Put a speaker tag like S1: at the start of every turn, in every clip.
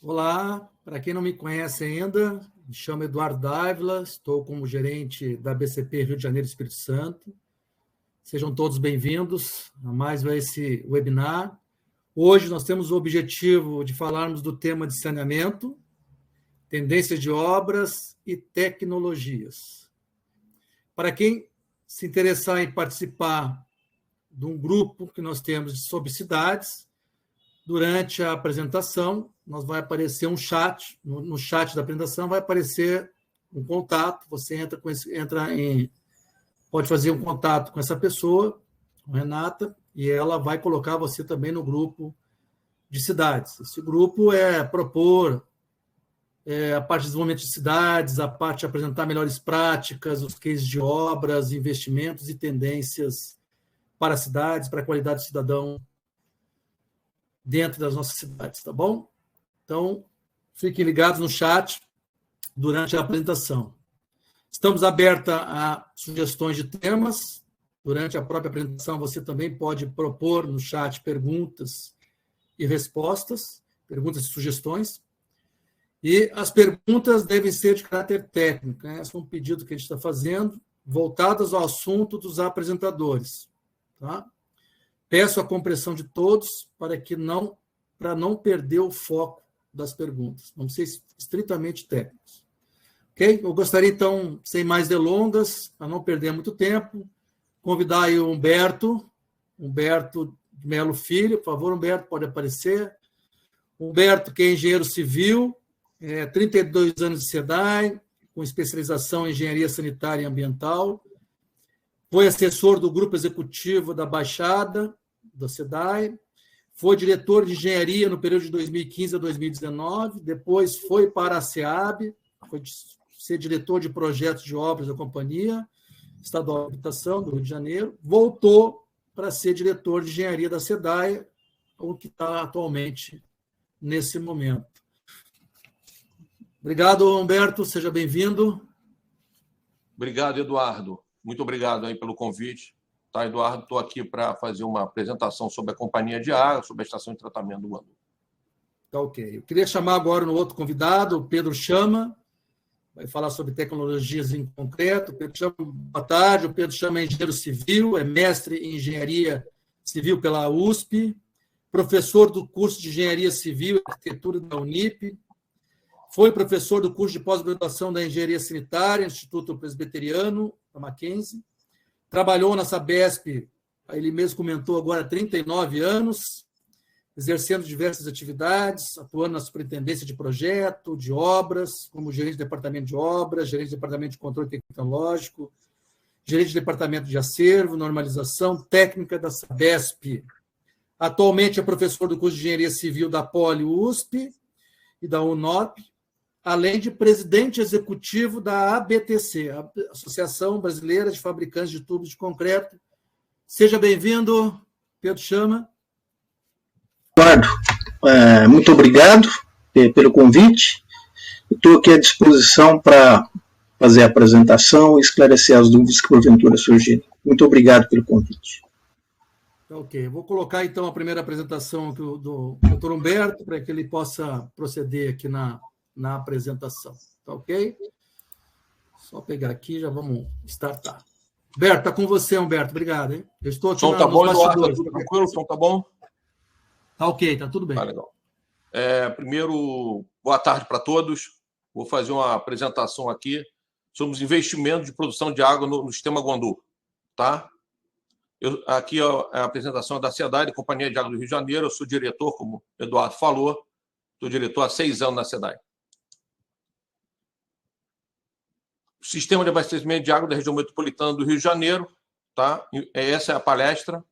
S1: Olá, para quem não me conhece ainda, me chamo Eduardo Dávila, estou como gerente da BCP Rio de Janeiro e Espírito Santo. Sejam todos bem-vindos a mais esse webinar. Hoje nós temos o objetivo de falarmos do tema de saneamento, tendências de obras e tecnologias. Para quem se interessar em participar de um grupo que nós temos sobre cidades, durante a apresentação, vai aparecer um chat, no chat da apresentação vai aparecer um contato, você pode fazer um contato com essa pessoa, com a Renata, e ela vai colocar você também no grupo de cidades. Esse grupo é propor a parte de desenvolvimento de cidades, a parte de apresentar melhores práticas, os cases de obras, investimentos e tendências para cidades, para a qualidade do cidadão dentro das nossas cidades, tá bom? Então, fiquem ligados no chat durante a apresentação. Estamos abertos a sugestões de temas. Durante a própria apresentação, você também pode propor no chat perguntas e respostas, perguntas e sugestões. E as perguntas devem ser de caráter técnico, né? Esse é um pedido que a gente está fazendo, voltadas ao assunto dos apresentadores, tá? Peço a compreensão de todos para não perder o foco das perguntas. Vamos ser estritamente técnicos. Ok? Eu gostaria, então, sem mais delongas, para não perder muito tempo, convidar aí o Humberto de Melo Filho. Por favor, Humberto, pode aparecer. Humberto, que é engenheiro civil, 32 anos de SEDAI, com especialização em engenharia sanitária e ambiental. Foi assessor do grupo executivo da Baixada, da SEDAI, foi diretor de engenharia no período de 2015 a 2019, depois foi para a SEAB, foi ser diretor de projetos de obras da Companhia Estadual de Habitação do Rio de Janeiro, voltou para ser diretor de engenharia da SEDAI, o que está atualmente nesse momento. Obrigado, Humberto, seja bem-vindo.
S2: Obrigado, Eduardo. Muito obrigado aí pelo convite. Tá, Eduardo? Estou aqui para fazer uma apresentação sobre a Companhia de Água, sobre a estação de tratamento do Guandu.
S1: Tá, ok. Eu queria chamar agora um outro convidado, o Pedro Chama, vai falar sobre tecnologias em concreto. Pedro Chama, boa tarde. O Pedro Chama é engenheiro civil, é mestre em engenharia civil pela USP, professor do curso de engenharia civil e arquitetura da Unip, foi professor do curso de pós-graduação da engenharia sanitária, Instituto Presbiteriano, da Mackenzie. Trabalhou na Sabesp, ele mesmo comentou agora, 39 anos, exercendo diversas atividades, atuando na superintendência de projeto, de obras, como gerente de departamento de obras, gerente de departamento de controle tecnológico, gerente de departamento de acervo, normalização técnica da Sabesp. Atualmente é professor do curso de engenharia civil da Poli USP e da UNOP, além de presidente executivo da ABTC, a Associação Brasileira de Fabricantes de Tubos de Concreto. Seja bem-vindo, Pedro Chama.
S3: Eduardo, muito obrigado pelo convite. Estou aqui à disposição para fazer a apresentação e esclarecer as dúvidas que porventura surgirem. Muito obrigado pelo convite.
S1: Ok, vou colocar então a primeira apresentação do Dr. Humberto, para que ele possa proceder aqui na apresentação. Tá ok? Só pegar aqui, já vamos startar. Humberto, está com você, Humberto. Obrigado, hein? Eu estou aqui
S2: nos bastidores. Tudo tranquilo? O som está bom?
S1: Tá ok, está tudo bem.
S2: Legal. Primeiro, boa tarde para todos. Vou fazer uma apresentação aqui sobre os investimentos de produção de água no sistema Guandu. Tá? Aqui é a apresentação da SEDAI, da Companhia de Água do Rio de Janeiro. Eu sou diretor, como o Eduardo falou. Sou diretor há 6 anos na SEDAI. Sistema de abastecimento de água da região metropolitana do Rio de Janeiro. Tá? Essa é a palestra.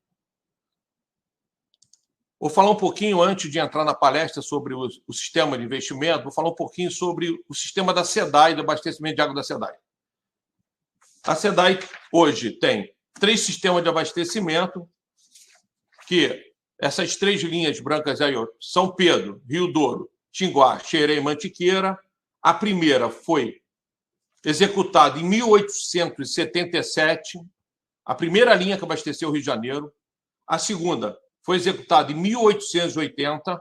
S2: Vou falar um pouquinho, antes de entrar na palestra, sobre o sistema de investimento, vou falar um pouquinho sobre o sistema da SEDAI, do abastecimento de água da SEDAI. A SEDAI, hoje, tem 3 sistemas de abastecimento, que essas 3 linhas brancas aí, São Pedro, Rio Douro, Tinguá, Xerém e Mantiqueira. A primeira foi executada em 1877, a primeira linha que abasteceu o Rio de Janeiro. A segunda foi executada em 1880,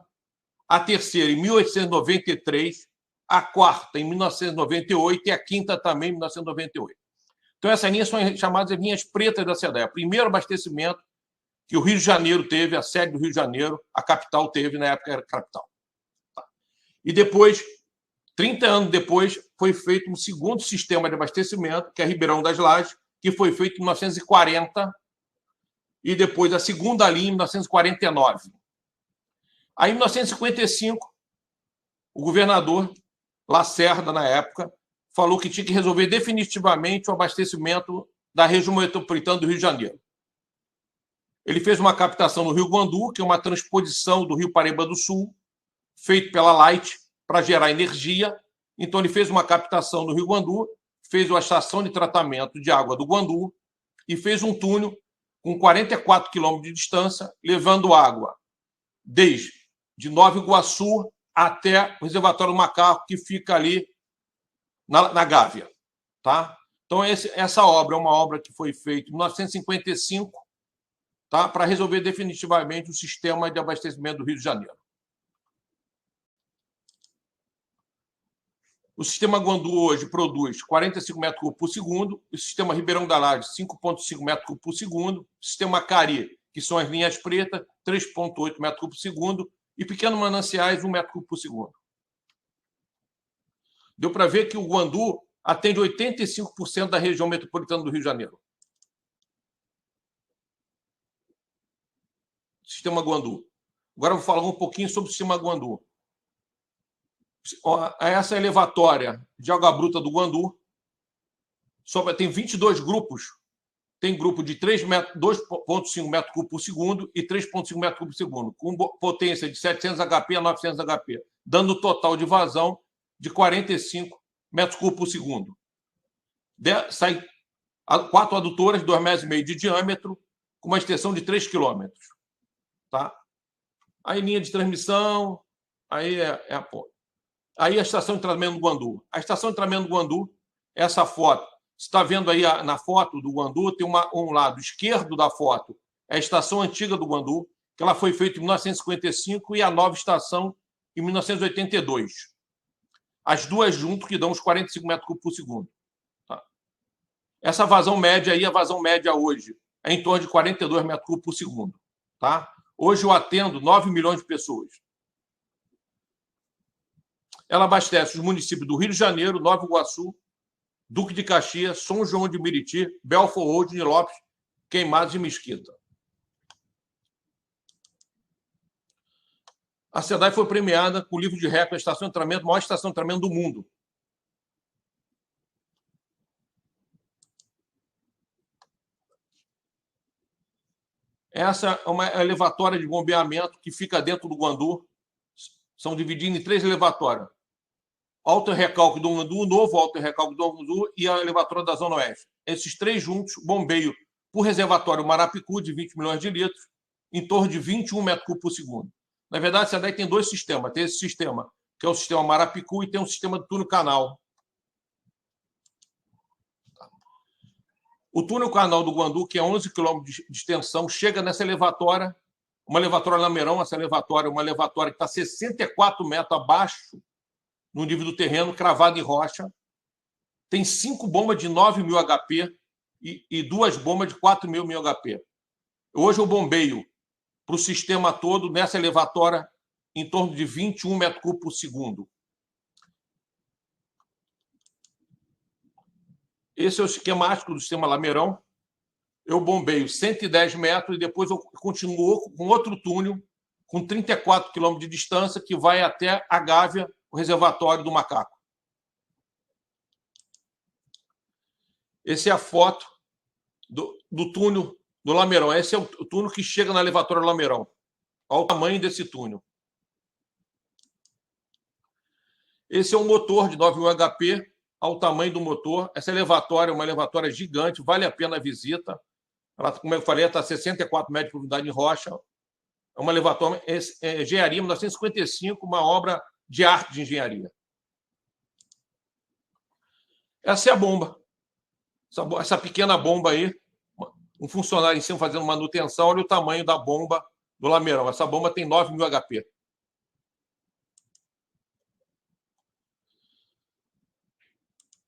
S2: a terceira em 1893, a quarta em 1998 e a quinta também em 1998. Então, essas linhas são chamadas linhas pretas da SEDAI. O primeiro abastecimento que o Rio de Janeiro teve, a sede do Rio de Janeiro, a capital teve, na época era a capital. E depois, 30 anos depois, foi feito um segundo sistema de abastecimento, que é Ribeirão das Lajes, que foi feito em 1940, e depois a segunda linha em 1949. Aí, em 1955, o governador Lacerda, na época, falou que tinha que resolver definitivamente o abastecimento da região metropolitana do Rio de Janeiro. Ele fez uma captação no Rio Guandu, que é uma transposição do Rio Paraíba do Sul, feito pela Light para gerar energia. Então, ele fez uma captação no Rio Guandu, fez uma estação de tratamento de água do Guandu e fez um túnel com 44 quilômetros de distância, levando água desde de Nova Iguaçu até o reservatório do Macaco, que fica ali na Gávea. Tá? Então, essa obra é uma obra que foi feita em 1955, tá? Para resolver definitivamente o sistema de abastecimento do Rio de Janeiro. O sistema Guandu hoje produz 45 metros cúbicos por segundo, o sistema Ribeirão da Laje, 5,5 metros cúbicos por segundo, o sistema Cari, que são as linhas pretas, 3,8 metros cúbicos por segundo, e pequenos mananciais, 1 metro cúbico por segundo. Deu para ver que o Guandu atende 85% da região metropolitana do Rio de Janeiro. Sistema Guandu. Agora eu vou falar um pouquinho sobre o sistema Guandu. Essa elevatória de água bruta do Guandu tem 22 grupos. Tem grupo de 2,5 metros cúbicos por segundo e 3,5 metros cúbicos por segundo, com potência de 700 HP a 900 HP, dando total de vazão de 45 metros cúbicos por segundo. Sai 4 adutoras, 2,5 metros de diâmetro, com uma extensão de 3 quilômetros. Tá? Aí linha de transmissão, aí é a ponte. Aí a estação de tratamento do Guandu. A estação de tratamento do Guandu, essa foto, você está vendo aí na foto do Guandu, tem um lado esquerdo da foto, é a estação antiga do Guandu, que ela foi feita em 1955, e a nova estação em 1982. As duas juntas que dão uns 45 metros cúbicos por segundo. Tá? Essa vazão média aí, a vazão média hoje, é em torno de 42 metros cúbicos por segundo. Tá? Hoje eu atendo 9 milhões de pessoas. Ela abastece os municípios do Rio de Janeiro, Nova Iguaçu, Duque de Caxias, São João de Meriti, Belfort Roxo, Nilópolis, Queimados e Mesquita. A SEDAI foi premiada com o livro de recorde, a estação de tratamento, a maior estação de tratamento do mundo. Essa é uma elevatória de bombeamento que fica dentro do Guandu. São divididos em 3 elevatórias. Alto recalque do Guandu, novo alto recalque do Guandu e a elevatória da Zona Oeste. Esses 3 juntos bombeiam por reservatório Marapicu, de 20 milhões de litros, em torno de 21 metros cúbicos por segundo. Na verdade, a SEDAI tem 2 sistemas. Tem esse sistema, que é o sistema Marapicu, e tem um sistema de túnel-canal. O túnel-canal do Guandu, que é 11 quilômetros de extensão, chega nessa elevatória, uma elevatória Lameirão. Essa elevatória é uma elevatória que está 64 metros abaixo no nível do terreno, cravado em rocha. Tem 5 bombas de 9.000 HP e 2 bombas de 4.000 HP. Hoje eu bombeio para o sistema todo, nessa elevatória, em torno de 21 metros cúbicos por segundo. Esse é o esquemático do sistema Lameirão. Eu bombeio 110 metros e depois eu continuo com outro túnel com 34 quilômetros de distância que vai até a Gávea, o reservatório do Macaco. Essa é a foto do túnel do Lameirão. Esse é o túnel que chega na elevatória do Lameirão. Olha o tamanho desse túnel. Esse é um motor de 9.000 HP, ao tamanho do motor. Essa elevatória é uma elevatória gigante, vale a pena a visita. Ela, como eu falei, está a 64 metros de profundidade em rocha. É uma elevatória, engenharia, 1955, uma obra de arte de engenharia. Essa é a bomba. Essa pequena bomba aí, um funcionário em cima fazendo manutenção, olha o tamanho da bomba do Lameirão. Essa bomba tem 9.000 HP.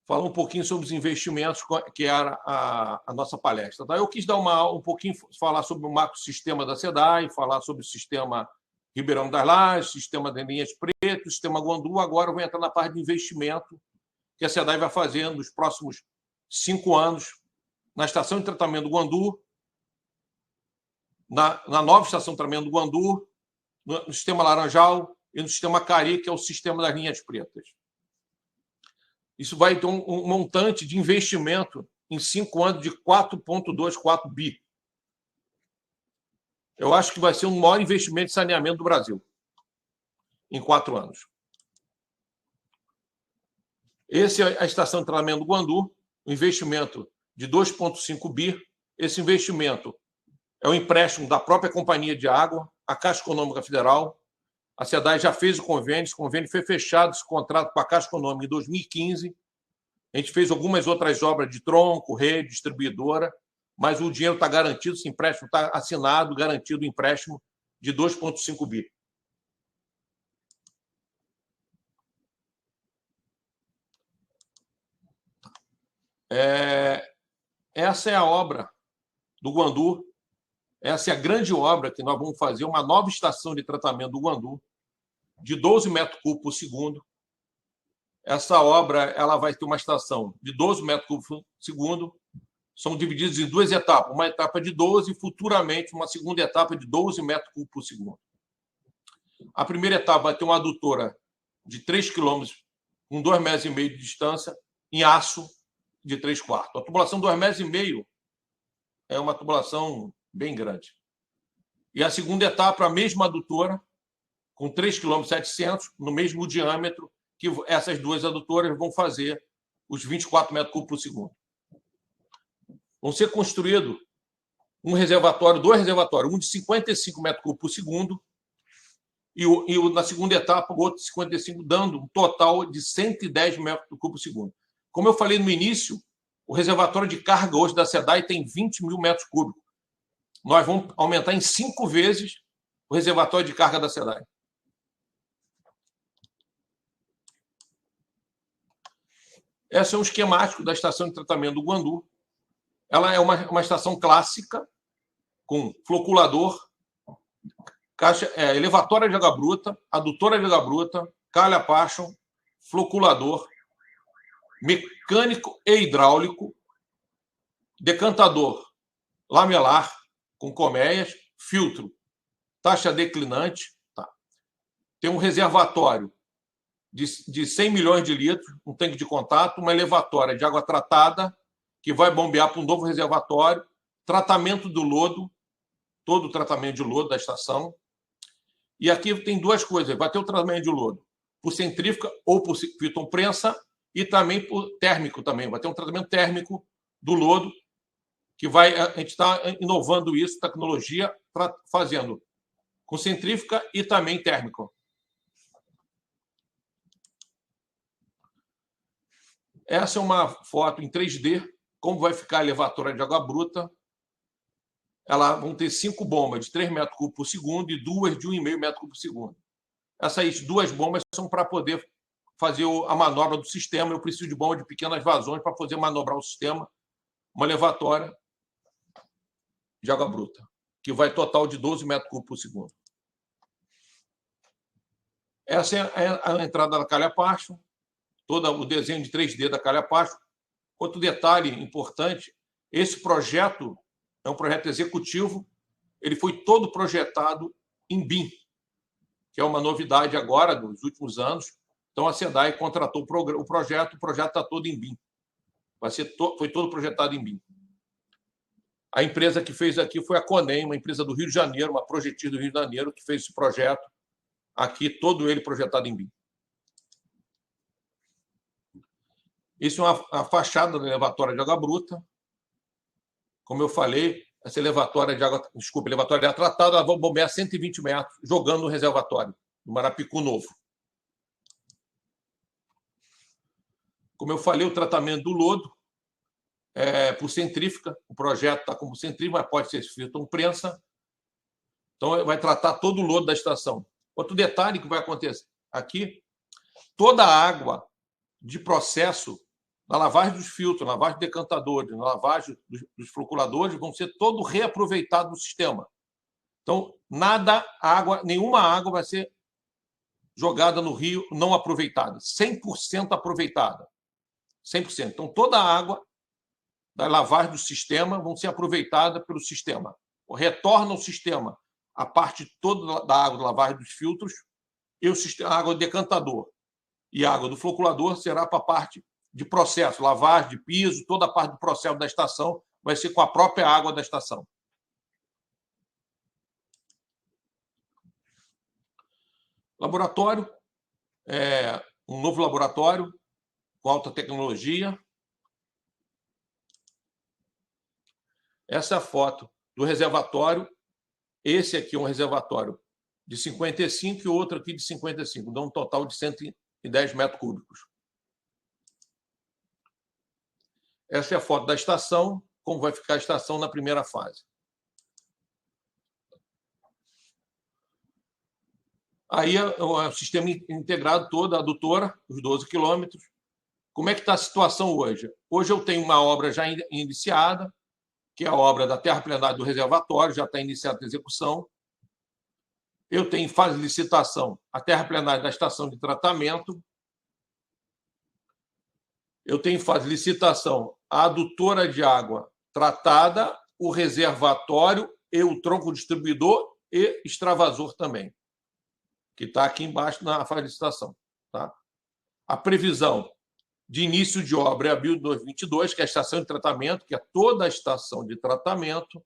S2: falar um pouquinho sobre os investimentos, que era a nossa palestra. Tá? Eu quis dar um pouquinho, falar sobre o macrosistema da SEDAI, falar sobre o sistema Ribeirão das Lajes, sistema de Linhas Pretas, sistema Guandu. Agora eu vou entrar na parte de investimento que a SEDAI vai fazer nos próximos 5 anos na estação de tratamento do Guandu, na nova estação de tratamento do Guandu, no sistema Laranjal e no sistema Cari, que é o sistema das Linhas Pretas. Isso vai ter um montante de investimento em 5 anos de 4,24 bi. Eu acho que vai ser o maior investimento de saneamento do Brasil em 4 anos. Essa é a estação de tratamento do Guandu, um investimento de 2,5 bi. Esse investimento é um empréstimo da própria Companhia de Água, a Caixa Econômica Federal. A SEDAI já fez o convênio, esse convênio foi fechado, esse contrato com a Caixa Econômica em 2015. A gente fez algumas outras obras de tronco, rede, distribuidora, mas o dinheiro está garantido, esse empréstimo está assinado, garantido o empréstimo de 2,5 bi. Essa é a obra do Guandu. Essa é a grande obra que nós vamos fazer, uma nova estação de tratamento do Guandu, de 12 metros cúbicos por segundo. Essa obra ela vai ter uma estação de 12 metros cúbicos por segundo. São divididos em 2 etapas. Uma etapa de 12 e, futuramente, uma segunda etapa de 12 metros cúbicos por segundo. A primeira etapa vai ter uma adutora de 3 quilômetros, com 2,5 metros de distância, em aço de 3/4. A tubulação de 2,5 metros é uma tubulação bem grande. E a segunda etapa, a mesma adutora, com 3,7 km, no mesmo diâmetro, que essas 2 adutoras vão fazer os 24 metros cúbicos por segundo. Vão ser construídos dois reservatórios, um de 55 metros cúbicos por segundo e na segunda etapa, o outro de 55, dando um total de 110 metros cúbicos por segundo. Como eu falei no início, o reservatório de carga hoje da SEDAI tem 20 mil metros cúbicos. Nós vamos aumentar em 5 vezes o reservatório de carga da SEDAI. Esse é um esquemático da estação de tratamento do Guandu. Ela é uma estação clássica, com floculador, elevatória de água bruta, adutora de água bruta, calha Passion, floculador, mecânico e hidráulico, decantador lamelar, com colmeias, filtro, taxa declinante. Tá. Tem um reservatório de 100 milhões de litros, um tanque de contato, uma elevatória de água tratada, que vai bombear para um novo reservatório, tratamento do lodo, todo o tratamento de lodo da estação. E aqui tem 2 coisas. Vai ter o tratamento de lodo por centrífuga ou por fitomprensa e também por térmico também. Vai ter um tratamento térmico do lodo, que a gente está inovando isso, tecnologia, fazendo com centrífuga e também térmico. Essa é uma foto em 3D, como vai ficar a elevatória de água bruta. Elas vão ter 5 bombas de 3 metros cúbicos por segundo e 2 de 1,5 metro cúbico por segundo. Essas 2 bombas são para poder fazer a manobra do sistema. Eu preciso de bomba de pequenas vazões para poder manobrar o sistema. Uma elevatória de água bruta, que vai total de 12 metros cúbicos por segundo. Essa é a entrada da calha Passion, todo o desenho de 3D da calha Passion. Outro detalhe importante, esse projeto é um projeto executivo, ele foi todo projetado em BIM, que é uma novidade agora, dos últimos anos. Então, a SEDAI contratou o projeto está todo em BIM. Foi todo projetado em BIM. A empresa que fez aqui foi a Conem, uma empresa do Rio de Janeiro, uma projetista do Rio de Janeiro, que fez esse projeto, aqui todo ele projetado em BIM. Isso é a fachada da elevatória de água bruta. Como eu falei, essa elevatória de água tratada, ela vai bombear 120 metros, jogando no reservatório, no Marapicu Novo. Como eu falei, o tratamento do lodo por centrífuga. O projeto está como centrífuga, mas pode ser fitomprensa. Então, vai tratar todo o lodo da estação. Outro detalhe que vai acontecer aqui, toda a água de processo na lavagem dos filtros, na lavagem de decantadores, na lavagem dos floculadores, vão ser todo reaproveitado no sistema. Então, nenhuma água vai ser jogada no rio não aproveitada, 100% aproveitada. 100%. Então, toda a água da lavagem do sistema vão ser aproveitada pelo sistema. Retorna ao sistema a parte toda da água da lavagem dos filtros e a água do decantador. E a água do floculador será para a parte de processo, lavagem de piso, toda a parte do processo da estação vai ser com a própria água da estação. Laboratório, um novo laboratório com alta tecnologia. Essa é a foto do reservatório. Esse aqui é um reservatório de 55 e o outro aqui de 55, dá um total de 110 metros cúbicos. Essa é a foto da estação, como vai ficar a estação na primeira fase. Aí o sistema integrado todo, a adutora, os 12 quilômetros. Como é que está a situação hoje? Hoje eu tenho uma obra já iniciada, que é a obra da terraplenagem do reservatório, já está iniciada a execução. Eu tenho em fase de licitação a terraplenagem da estação de tratamento. Eu tenho em fase de licitação a adutora de água tratada, o reservatório e o tronco distribuidor e extravasor também, que está aqui embaixo na fase de licitação. Tá? A previsão de início de obra é abril de 2022, que é a estação de tratamento, que é toda a estação de tratamento,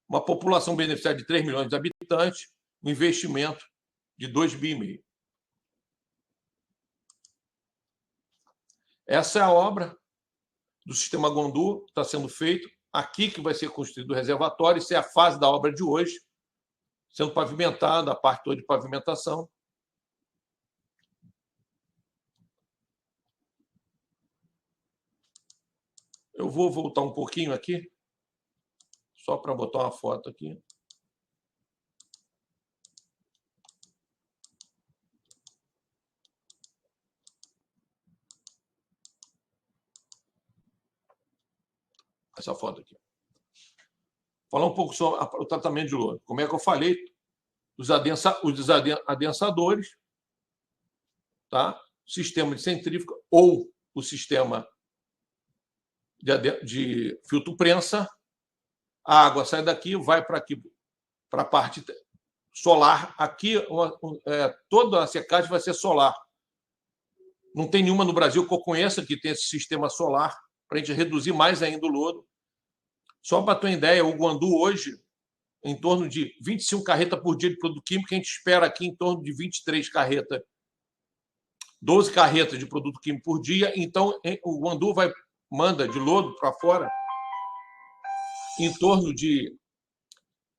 S2: uma população beneficiária de 3 milhões de habitantes, um investimento de 2,5 bi. Essa é a obra do sistema Gondu, que está sendo feito. Aqui que vai ser construído o reservatório. Isso é a fase da obra de hoje, sendo pavimentada, a parte toda de pavimentação. Eu vou voltar um pouquinho aqui, só para botar uma foto aqui. Essa foto aqui. Falar um pouco sobre o tratamento de lodo. Como é que eu falei? Os adensadores, tá? Sistema de centrífuga ou o sistema de filtro prensa. A água sai daqui, vai para aqui, para a parte solar. Aqui, toda a secagem vai ser solar. Não tem nenhuma no Brasil que eu conheça que tenha esse sistema solar, para a gente reduzir mais ainda o lodo. Só para ter uma ideia, o Guandu hoje, em torno de 25 carretas por dia de produto químico, a gente espera aqui em torno de 23 carretas, 12 carretas de produto químico por dia. Então, o Guandu manda de lodo para fora em torno de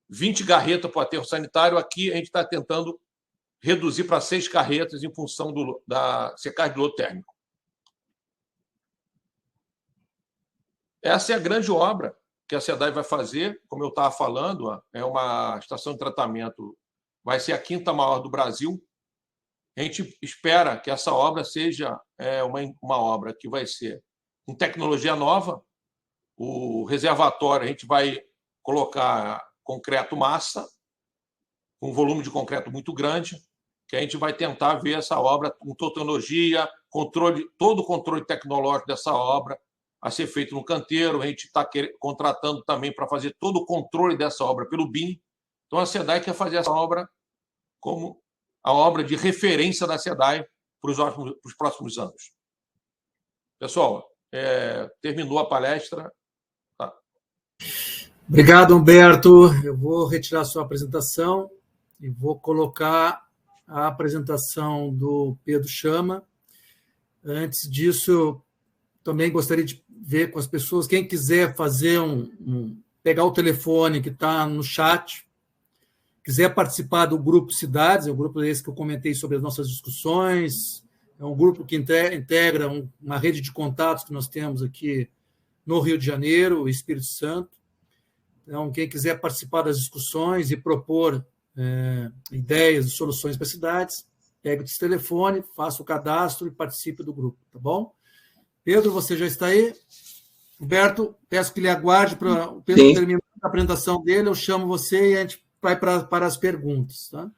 S2: 20 carretas para o aterro sanitário. Aqui a gente está tentando reduzir para 6 carretas em função da secagem de lodo térmico. Essa é a grande obra que a SEDAI vai fazer. Como eu estava falando, é uma estação de tratamento, vai ser a 5ª maior do Brasil. A gente espera que essa obra seja uma obra que vai ser com tecnologia nova. O reservatório, a gente vai colocar concreto massa, com um volume de concreto muito grande, que a gente vai tentar ver essa obra com tecnologia, todo o controle tecnológico dessa obra a ser feito no canteiro. A gente está contratando também para fazer todo o controle dessa obra pelo BIM. Então, a SEDAI quer fazer essa obra como a obra de referência da SEDAI para os próximos anos. Pessoal, terminou a palestra. Tá.
S1: Obrigado, Humberto. Eu vou retirar a sua apresentação e vou colocar a apresentação do Pedro Chama. Antes disso, também gostaria de ver com as pessoas, quem quiser fazer pegar o telefone que está no chat, quiser participar do Grupo Cidades, é o grupo esse que eu comentei sobre as nossas discussões, é um grupo que integra uma rede de contatos que nós temos aqui no Rio de Janeiro, o Espírito Santo. Então, quem quiser participar das discussões e propor ideias e soluções para as cidades, pegue esse telefone, faça o cadastro e participe do grupo, tá bom? Pedro, você já está aí? Roberto, peço que lhe aguarde para o Pedro terminar a apresentação dele, eu chamo você e a gente vai para as perguntas. Tá?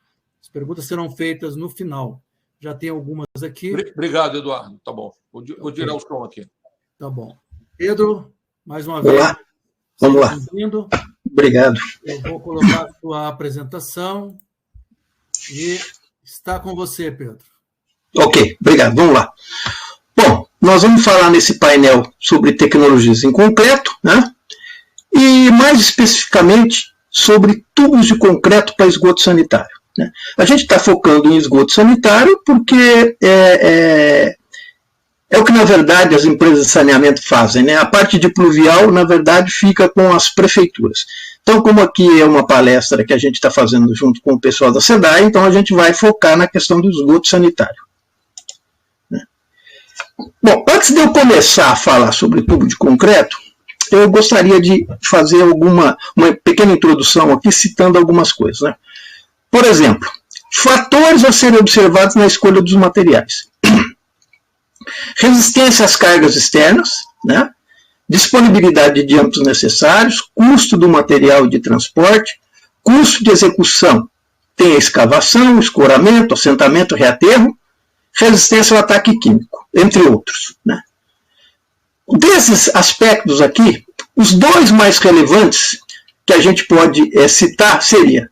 S1: As perguntas serão feitas no final. Já tem algumas aqui.
S2: Obrigado, Eduardo. Tá bom. Vou tirar o som aqui.
S1: Tá bom. Pedro, mais uma vez.
S3: Olá. Vamos lá. Obrigado.
S1: Eu vou colocar a sua apresentação e está com você, Pedro.
S3: Ok, obrigado. Vamos lá. Bom, nós vamos falar nesse painel sobre tecnologias em concreto, né? E mais especificamente sobre tubos de concreto para esgoto sanitário. Né? A gente está focando em esgoto sanitário porque é o que, na verdade, as empresas de saneamento fazem. Né? A parte de pluvial, na verdade, fica com as prefeituras. Então, como aqui é uma palestra que a gente está fazendo junto com o pessoal da SEDAI, então a gente vai focar na questão do esgoto sanitário. Bom, antes de eu começar a falar sobre tubo de concreto, eu gostaria de fazer uma pequena introdução aqui, citando algumas coisas. Né? Por exemplo, fatores a serem observados na escolha dos materiais. Resistência às cargas externas, né? Disponibilidade de diâmetros necessários, custo do material de transporte, custo de execução. Tem a escavação, escoramento, assentamento, reaterro, resistência ao ataque químico, entre outros. Né? Desses aspectos aqui, os dois mais relevantes que a gente pode citar seria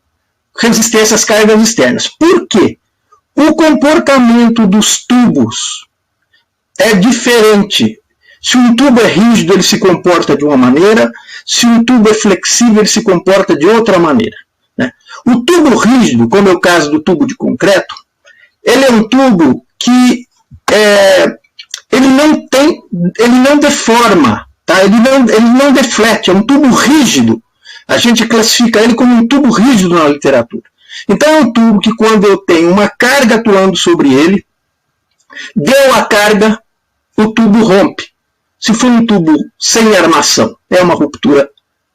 S3: resistência às cargas externas. Por quê? O comportamento dos tubos é diferente. Se um tubo é rígido, ele se comporta de uma maneira, se um tubo é flexível, ele se comporta de outra maneira. Né? O tubo rígido, como é o caso do tubo de concreto, ele é um tubo que ele não deforma, tá? ele não deflete, é um tubo rígido. A gente classifica ele como um tubo rígido na literatura. Então é um tubo que, quando eu tenho uma carga atuando sobre ele, deu a carga, o tubo rompe. Se for um tubo sem armação, é uma ruptura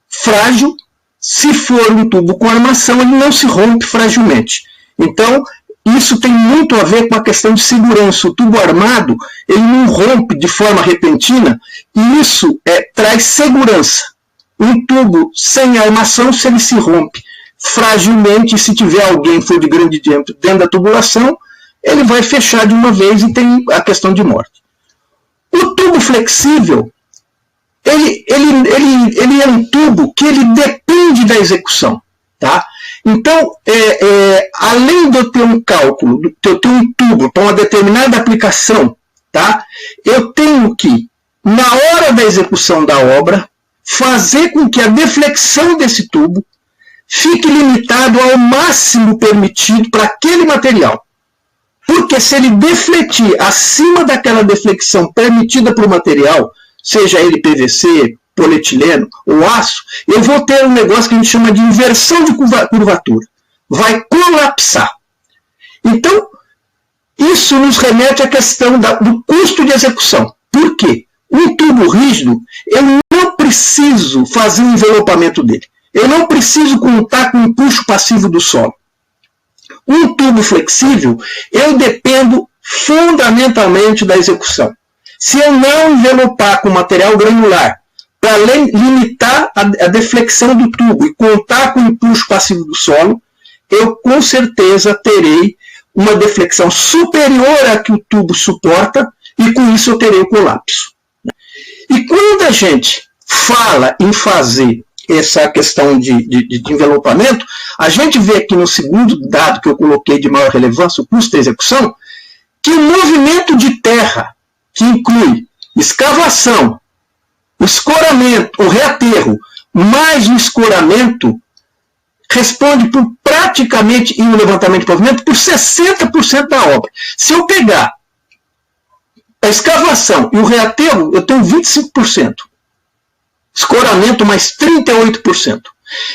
S3: frágil. Se for um tubo com armação, ele não se rompe fragilmente. Então, isso tem muito a ver com a questão de segurança. O tubo armado, ele não rompe de forma repentina, e isso traz segurança. Um tubo sem armação, se ele se rompe fragilmente, se tiver alguém que for de grande diâmetro dentro da tubulação, ele vai fechar de uma vez e tem a questão de morte. O tubo flexível, ele é um tubo que ele depende da execução. Tá? Então, além de eu ter um cálculo, de eu ter um tubo para uma determinada aplicação, tá? Eu tenho que, na hora da execução da obra, fazer com que a deflexão desse tubo fique limitado ao máximo permitido para aquele material. Porque se ele defletir acima daquela deflexão permitida para o material, seja ele PVC, polietileno ou aço, eu vou ter um negócio que a gente chama de inversão de curvatura. Vai colapsar. Então, isso nos remete à questão do custo de execução. Por quê? Um tubo rígido, eu não preciso fazer o envelopamento dele. Eu não preciso contar com o empuxo passivo do solo. Um tubo flexível, eu dependo fundamentalmente da execução. Se eu não envelopar com material granular, para limitar a deflexão do tubo e contar com o empuxo passivo do solo, eu com certeza terei uma deflexão superior à que o tubo suporta, e com isso eu terei o colapso. E quando a gente fala em fazer essa questão de envelopamento, a gente vê aqui no segundo dado que eu coloquei de maior relevância, o custo da execução, que o movimento de terra, que inclui escavação, o escoramento, o reaterro, mais o escoramento, responde por praticamente, e o levantamento de pavimento, por 60% da obra. Se eu pegar a escavação e o reaterro, eu tenho 25%. Escoramento mais 38%.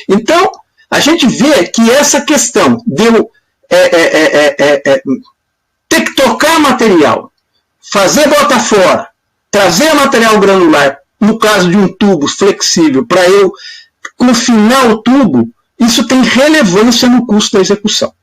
S3: Então, a gente vê que essa questão de eu ter que tocar material, fazer bota fora, trazer material granular, no caso de um tubo flexível, para eu confinar o tubo, isso tem relevância no custo da execução.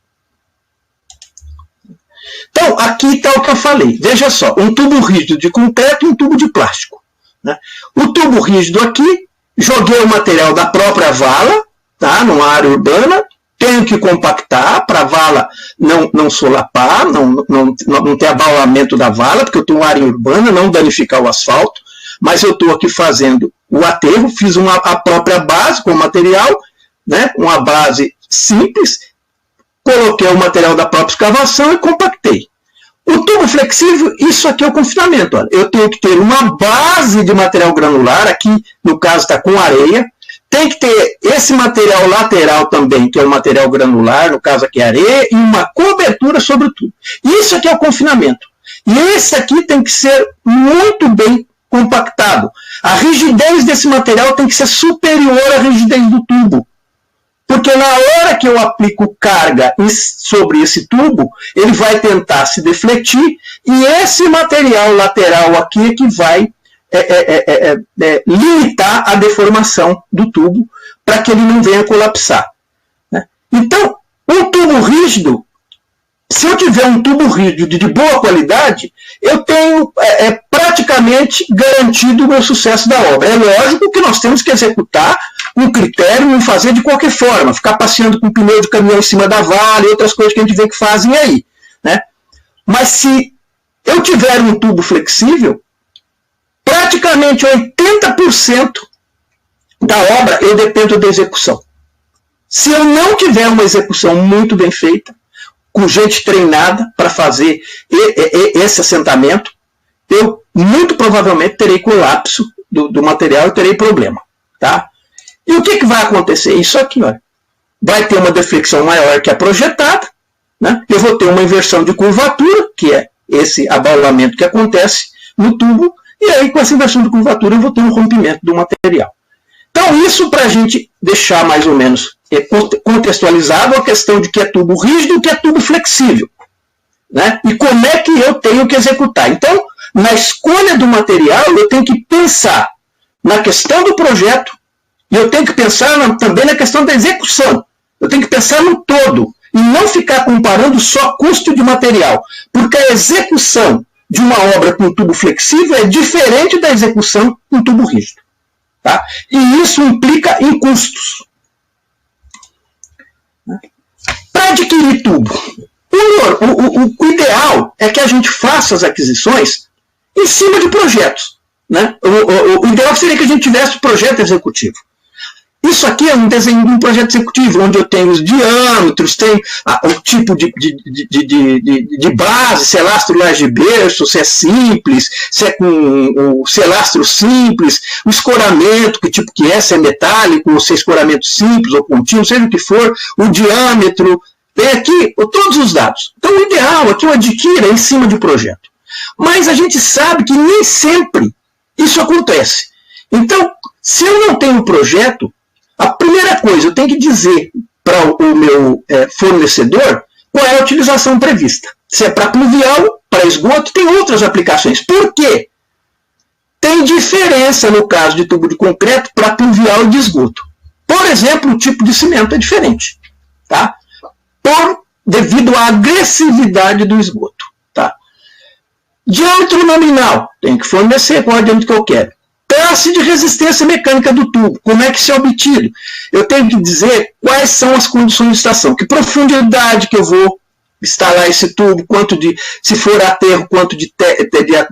S3: Então, aqui está o que eu falei. Veja só, um tubo rígido de concreto e um tubo de plástico. Né? O tubo rígido aqui, joguei o material da própria vala, tá? Numa área urbana, tenho que compactar para a vala não solapar, não ter abaulamento da vala, porque eu estou em uma área urbana, não danificar o asfalto, mas eu estou aqui fazendo o aterro, fiz a própria base com o material, né? Uma base simples, coloquei o material da própria escavação e compactei. O tubo flexível, isso aqui é o confinamento. Olha. Eu tenho que ter uma base de material granular, aqui no caso está com areia, tem que ter esse material lateral também, que é o material granular, no caso aqui é areia, e uma cobertura sobre o tubo. Isso aqui é o confinamento. E esse aqui tem que ser muito bem compactado. A rigidez desse material tem que ser superior à rigidez do tubo. Porque na hora que eu aplico carga sobre esse tubo, ele vai tentar se defletir, e esse material lateral aqui é que vai limitar a deformação do tubo para que ele não venha colapsar. Né? Então, um tubo rígido, se eu tiver um tubo rígido de boa qualidade, eu tenho praticamente garantido o meu sucesso da obra. É lógico que nós temos que executar um critério, não fazer de qualquer forma, ficar passeando com pneu de caminhão em cima da vala e outras coisas que a gente vê que fazem aí. Né? Mas se eu tiver um tubo flexível, praticamente 80% da obra eu dependo da execução. Se eu não tiver uma execução muito bem feita, com gente treinada para fazer esse assentamento, eu muito provavelmente terei colapso do material e terei problema. Tá? E o que vai acontecer? Isso aqui, olha. Vai ter uma deflexão maior que a projetada, né? Eu vou ter uma inversão de curvatura, que é esse abaulamento que acontece no tubo, e aí com essa inversão de curvatura eu vou ter um rompimento do material. Então isso para a gente deixar mais ou menos contextualizado a questão de que é tubo rígido e que é tubo flexível. Né? E como é que eu tenho que executar. Então, na escolha do material, eu tenho que pensar na questão do projeto, e eu tenho que pensar também na questão da execução. Eu tenho que pensar no todo, e não ficar comparando só custo de material, porque a execução de uma obra com tubo flexível é diferente da execução com tubo rígido. Tá? E isso implica em custos. Para adquirir tubo, o ideal é que a gente faça as aquisições em cima de projetos. Né? O ideal seria que a gente tivesse projeto executivo. Isso aqui é um desenho de um projeto executivo, onde eu tenho os diâmetros, tenho o tipo de base, se é lastro laje berço, se é simples, se é com o selastro simples, o escoramento, que tipo que é, se é metálico, ou se é escoramento simples ou contínuo, seja o que for, o diâmetro, tem aqui todos os dados. Então o ideal é que eu adquira em cima de projeto. Mas a gente sabe que nem sempre isso acontece. Então, se eu não tenho projeto, a primeira coisa, eu tenho que dizer para o meu fornecedor qual é a utilização prevista. Se é para pluvial, para esgoto, tem outras aplicações. Por quê? Tem diferença no caso de tubo de concreto para pluvial e de esgoto. Por exemplo, o tipo de cimento é diferente. Tá? Devido à agressividade do esgoto. Tá? Diâmetro nominal, tenho que fornecer qual é o diâmetro que eu quero. Classe de resistência mecânica do tubo, como é que isso é obtido? Eu tenho que dizer quais são as condições de estação, que profundidade que eu vou instalar esse tubo, quanto de, se for aterro, quanto de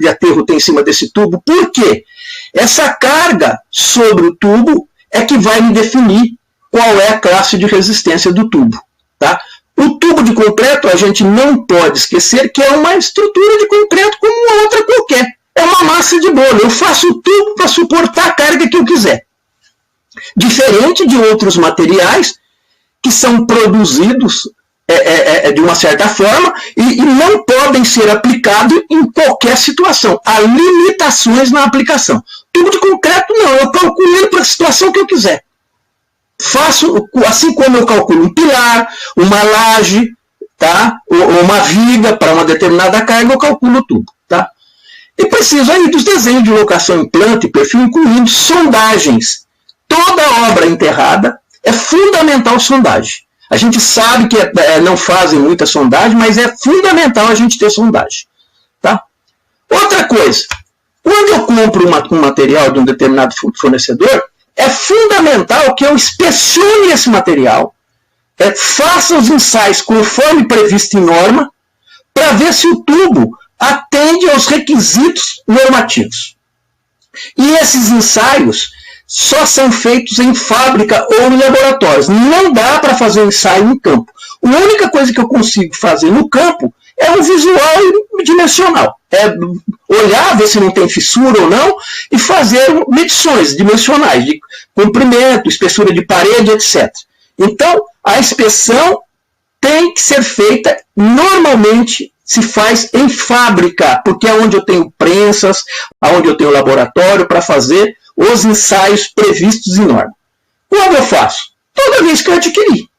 S3: aterro tem em cima desse tubo. Por quê? Essa carga sobre o tubo é que vai me definir qual é a classe de resistência do tubo. Tá? O tubo de concreto, a gente não pode esquecer que é uma estrutura de concreto como outra qualquer. É uma massa de bolo. Eu faço o tubo para suportar a carga que eu quiser. Diferente de outros materiais que são produzidos de uma certa forma e não podem ser aplicados em qualquer situação. Há limitações na aplicação. Tubo de concreto não. Eu calculo ele para a situação que eu quiser. Faço, assim como eu calculo um pilar, uma laje, tá? Ou uma viga para uma determinada carga, eu calculo o tubo. Tá? E preciso aí dos desenhos de locação em planta e perfil, incluindo sondagens. Toda obra enterrada é fundamental sondagem. A gente sabe que não fazem muita sondagem, mas é fundamental a gente ter sondagem. Tá? Outra coisa, quando eu compro um material de um determinado fornecedor, é fundamental que eu inspecione esse material, faça os ensaios conforme previsto em norma, para ver se o tubo atende aos requisitos normativos. E esses ensaios só são feitos em fábrica ou em laboratórios. Não dá para fazer um ensaio no campo. A única coisa que eu consigo fazer no campo é um visual dimensional. É olhar, ver se não tem fissura ou não, e fazer medições dimensionais, de comprimento, espessura de parede, etc. Então, a inspeção tem que ser feita, normalmente se faz em fábrica, porque é onde eu tenho prensas, onde eu tenho laboratório para fazer os ensaios previstos em norma. Quando eu faço? Toda vez que eu adquiri.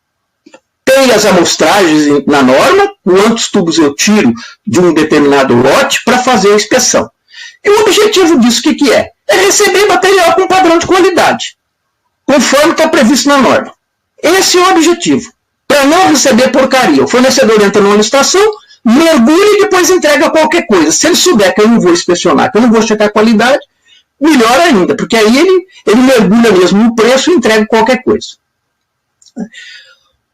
S3: Tem as amostragens na norma, quantos tubos eu tiro de um determinado lote para fazer a inspeção. E o objetivo disso, o que é? É receber material com padrão de qualidade, conforme está previsto na norma. Esse é o objetivo. Para não receber porcaria. O fornecedor entra numa licitação, mergulha e depois entrega qualquer coisa. Se ele souber que eu não vou inspecionar, que eu não vou checar a qualidade, melhor ainda, porque aí ele mergulha mesmo no preço e entrega qualquer coisa.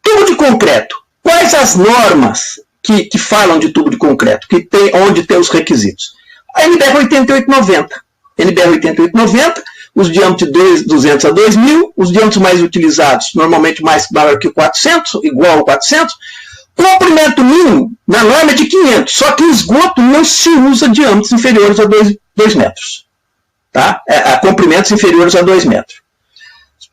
S3: Tubo de concreto. Quais as normas que falam de tubo de concreto, onde tem os requisitos? A NBR 8890. NBR 8890, os diâmetros de 200 a 2000, os diâmetros mais utilizados, normalmente maior que 400, igual a 400, comprimento mínimo na norma é de 500, só que em esgoto não se usa diâmetros inferiores a 2 metros. Tá? Comprimentos inferiores a 2 metros.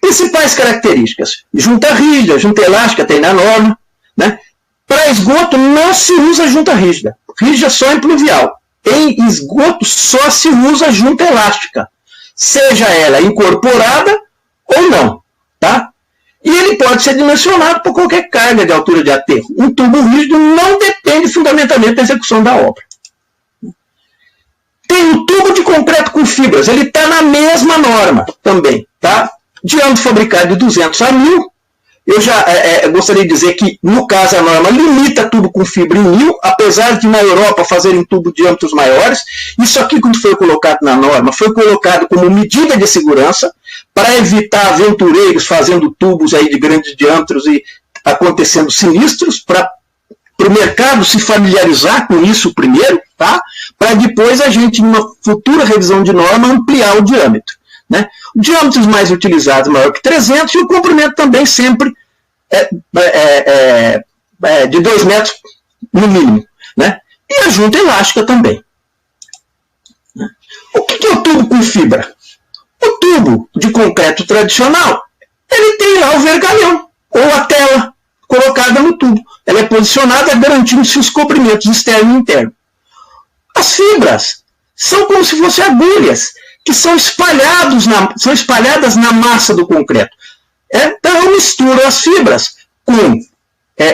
S3: Principais características: junta rígida, junta elástica, tem na norma. Né? Para esgoto não se usa junta rígida. Rígida só em pluvial. Em esgoto só se usa junta elástica, seja ela incorporada ou não. Tá? E ele pode ser dimensionado por qualquer carga de altura de aterro. Um tubo rígido não depende fundamentalmente da execução da obra. Tem o tubo de concreto com fibras, ele está na mesma norma também. Tá? Diâmetro fabricado de 200 a 1000. Eu já gostaria de dizer que, no caso, a norma limita tubo com fibra em 1000, apesar de na Europa fazerem tubo de diâmetros maiores. Isso aqui, quando foi colocado na norma, foi colocado como medida de segurança para evitar aventureiros fazendo tubos aí de grandes diâmetros e acontecendo sinistros, para o mercado se familiarizar com isso primeiro, tá? Para depois a gente, numa futura revisão de norma, ampliar o diâmetro. Né? Diâmetros mais utilizados maior que 300 e o comprimento também sempre de 2 metros no mínimo. Né? E a junta elástica também. O que é o tubo com fibra? O tubo de concreto tradicional, ele tem lá o vergalhão ou a tela colocada no tubo. Ela é posicionada garantindo-se os comprimentos externo e interno. As fibras são como se fossem agulhas que são espalhadas na massa do concreto. Então eu misturo as fibras com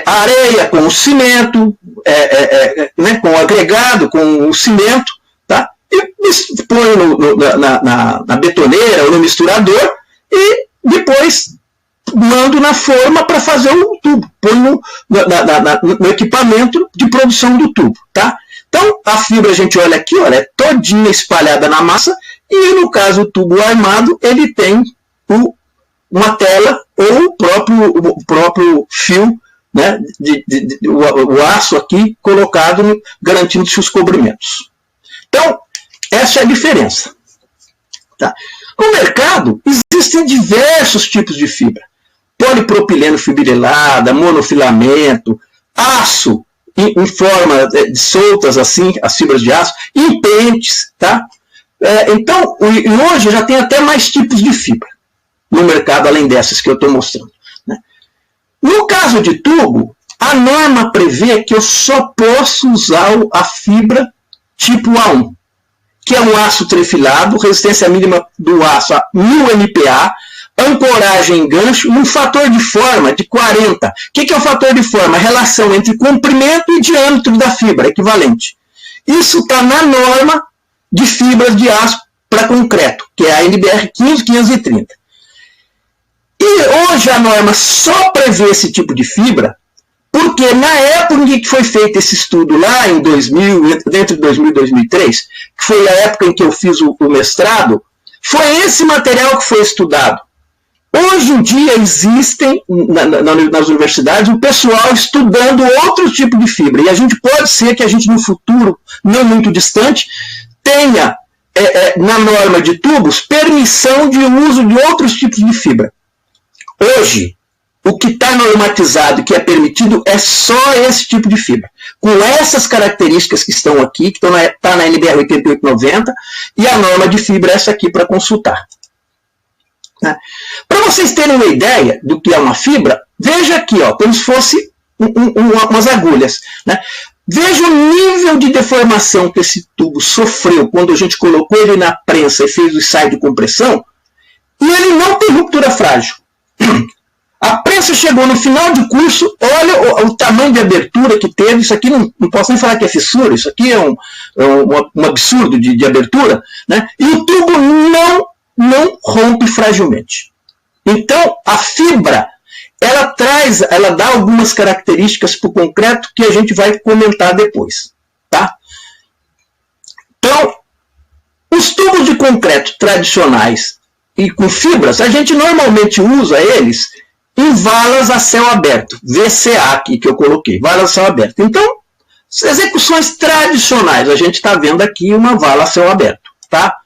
S3: a areia, com o cimento, né, com o agregado, com o cimento, tá? E ponho na betoneira ou no misturador e depois mando na forma para fazer o tubo. Ponho no equipamento de produção do tubo. Tá? Então, a fibra, a gente olha aqui, olha, é todinha espalhada na massa, e no caso o tubo armado, ele tem uma tela ou o próprio fio, né, o aço aqui colocado, garantindo-se os cobrimentos. Então, essa é a diferença. Tá? No mercado, existem diversos tipos de fibra. Polipropileno fibrilada, monofilamento, aço, em forma de soltas, assim, as fibras de aço, em pentes, tá? Então, hoje já tem até mais tipos de fibra no mercado, além dessas que eu estou mostrando. Né? No caso de tubo, a norma prevê que eu só posso usar a fibra tipo A1, que é um aço trefilado, resistência mínima do aço a 1000 MPa, ancoragem em gancho e um fator de forma de 40. O que é o fator de forma? A relação entre comprimento e diâmetro da fibra, equivalente. Isso está na norma de fibras de aço para concreto, que é a NBR 15530. E hoje a norma só prevê esse tipo de fibra, porque na época em que foi feito esse estudo lá em 2000, dentro de 2000 e 2003, que foi a época em que eu fiz o mestrado, foi esse material que foi estudado. Hoje em dia existem nas universidades o pessoal estudando outro tipo de fibra. E a gente pode ser que a gente no futuro, não muito distante, tenha na norma de tubos permissão de uso de outros tipos de fibra. Hoje, o que está normatizado e que é permitido é só esse tipo de fibra. Com essas características que estão aqui, que está na NBR 8890, e a norma de fibra é essa aqui para consultar. Para vocês terem uma ideia do que é uma fibra, veja aqui, ó, como se fosse umas agulhas. Né? Veja o nível de deformação que esse tubo sofreu quando a gente colocou ele na prensa e fez o ensaio de compressão, e ele não tem ruptura frágil. A prensa chegou no final de curso, olha o tamanho de abertura que teve, isso aqui não posso nem falar que é fissura, isso aqui é um absurdo de abertura, né? E o tubo não rompe fragilmente. Então, a fibra, ela dá algumas características para o concreto que a gente vai comentar depois. Tá? Então, os tubos de concreto tradicionais e com fibras, a gente normalmente usa eles em valas a céu aberto, VCA aqui que eu coloquei, valas a céu aberto. Então, as execuções tradicionais, a gente está vendo aqui uma vala a céu aberto. Tá?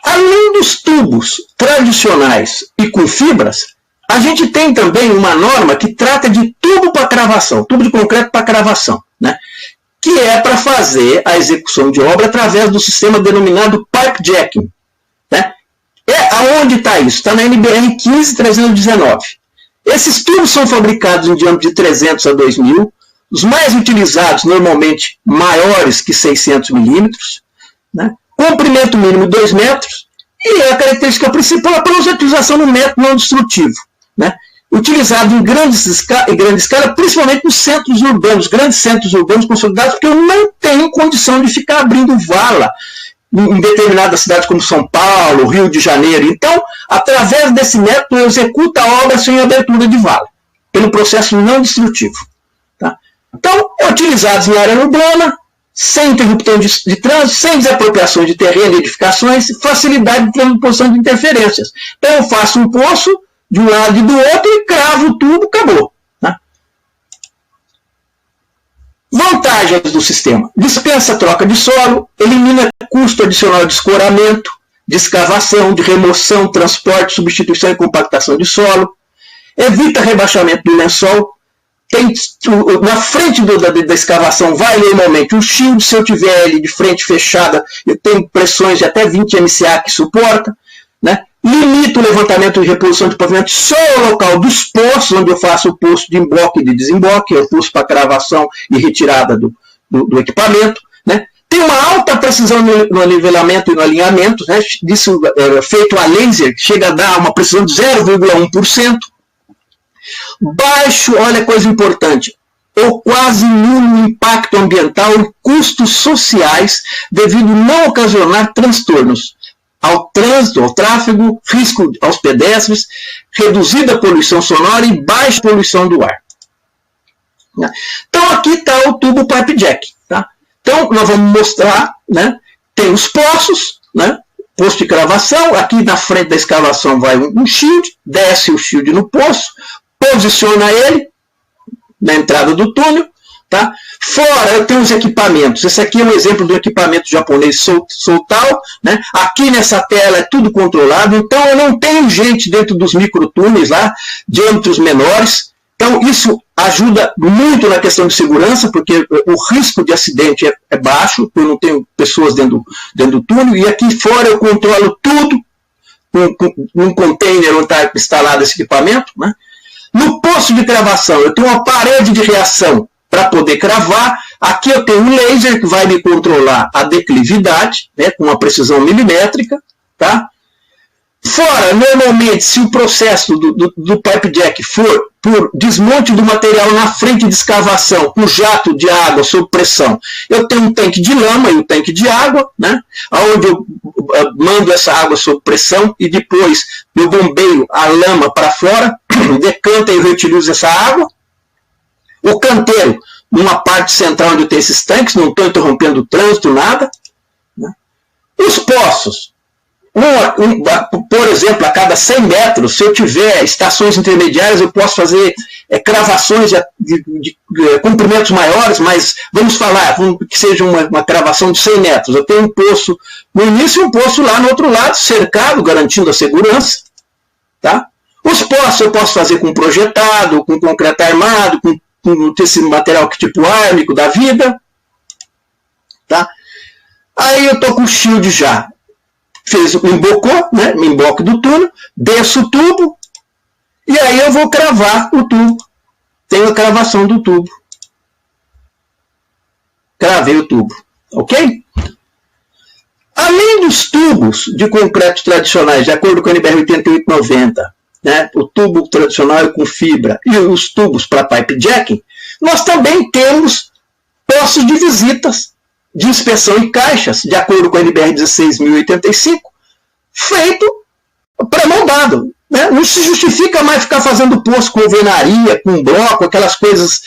S3: Além dos tubos tradicionais e com fibras, a gente tem também uma norma que trata de tubo para cravação, tubo de concreto para cravação, né? Que é para fazer a execução de obra através do sistema denominado pipe jacking. Né? Aonde está isso? Está na NBR 15319. Esses tubos são fabricados em diâmetro de 300 a 2000, os mais utilizados normalmente maiores que 600 milímetros, né? Comprimento mínimo 2 metros, e a característica principal é a utilização no método não destrutivo, né? Utilizado em grande escala, principalmente nos centros urbanos, grandes centros urbanos consolidados, porque eu não tenho condição de ficar abrindo vala em determinadas cidades como São Paulo, Rio de Janeiro. Então, através desse método, eu executo a obra sem abertura de vala, pelo processo não destrutivo. Tá? Então, é utilizado em área urbana, sem interrupção de trânsito, sem desapropriação de terreno e edificações, facilidade de transposição de interferências. Então eu faço um poço de um lado e do outro e cravo o tubo, acabou. Né? Vantagens do sistema. Dispensa a troca de solo, elimina custo adicional de escoramento, de escavação, de remoção, transporte, substituição e compactação de solo, evita rebaixamento do lençol. Na frente da escavação vai normalmente um shield, se eu tiver ele de frente fechada, eu tenho pressões de até 20 MCA que suporta, né? Limita o levantamento e reposição de pavimento só ao local dos poços, onde eu faço o poço de emboque e de desemboque, o poço para cravação e retirada do equipamento, né? Tem uma alta precisão no nivelamento e no alinhamento, né? Isso feito a laser, chega a dar uma precisão de 0,1%. Baixo, olha coisa importante, ou quase nulo impacto ambiental e custos sociais devido a não ocasionar transtornos ao trânsito, ao tráfego, risco aos pedestres, reduzida poluição sonora e baixa poluição do ar. Então aqui está o tubo pipe jack. Tá? Então nós vamos mostrar, né? Tem os poços, né? Poço de cravação, aqui na frente da escavação vai um shield, desce o shield no poço, posiciona ele na entrada do túnel. Tá? Fora eu tenho os equipamentos. Esse aqui é um exemplo do equipamento japonês Soltal. Né? Aqui nessa tela é tudo controlado. Então eu não tenho gente dentro dos microtúneis lá, diâmetros menores. Então isso ajuda muito na questão de segurança, porque o risco de acidente é baixo, eu não tenho pessoas dentro do túnel. E aqui fora eu controlo tudo num container onde está instalado esse equipamento. Né? No poço de cravação, eu tenho uma parede de reação para poder cravar. Aqui eu tenho um laser que vai me controlar a declividade, né, com uma precisão milimétrica. Tá? Fora, normalmente, se o processo do pipe jack for por desmonte do material na frente de escavação, com jato de água sob pressão, eu tenho um tanque de lama e um tanque de água, né, onde eu mando essa água sob pressão e depois eu bombeio a lama para fora, decanta e reutilizo essa água. O canteiro, numa parte central onde tem esses tanques, não estou interrompendo o trânsito, nada. Né. Os poços, por exemplo, a cada 100 metros, se eu tiver estações intermediárias, eu posso fazer cravações de comprimentos maiores, mas vamos falar que seja uma cravação de 100 metros. Eu tenho um poço no início e um poço lá no outro lado, cercado, garantindo a segurança. Tá? Os poços eu posso fazer com projetado, com concreto armado, com esse material tipo ármico da vida. Tá? Aí eu estou com o shield já. Embocou, né? Me emboco do túnel, desço o tubo, e aí eu vou cravar o tubo. Tenho a cravação do tubo. Cravei o tubo. Ok? Além dos tubos de concreto tradicionais, de acordo com a NBR 8890, né? O tubo tradicional com fibra e os tubos para pipe jacking, nós também temos poços de visitas de inspeção em caixas, de acordo com a NBR 16.085, feito pré-moldado. Né? Não se justifica mais ficar fazendo poço com alvenaria, com bloco, aquelas coisas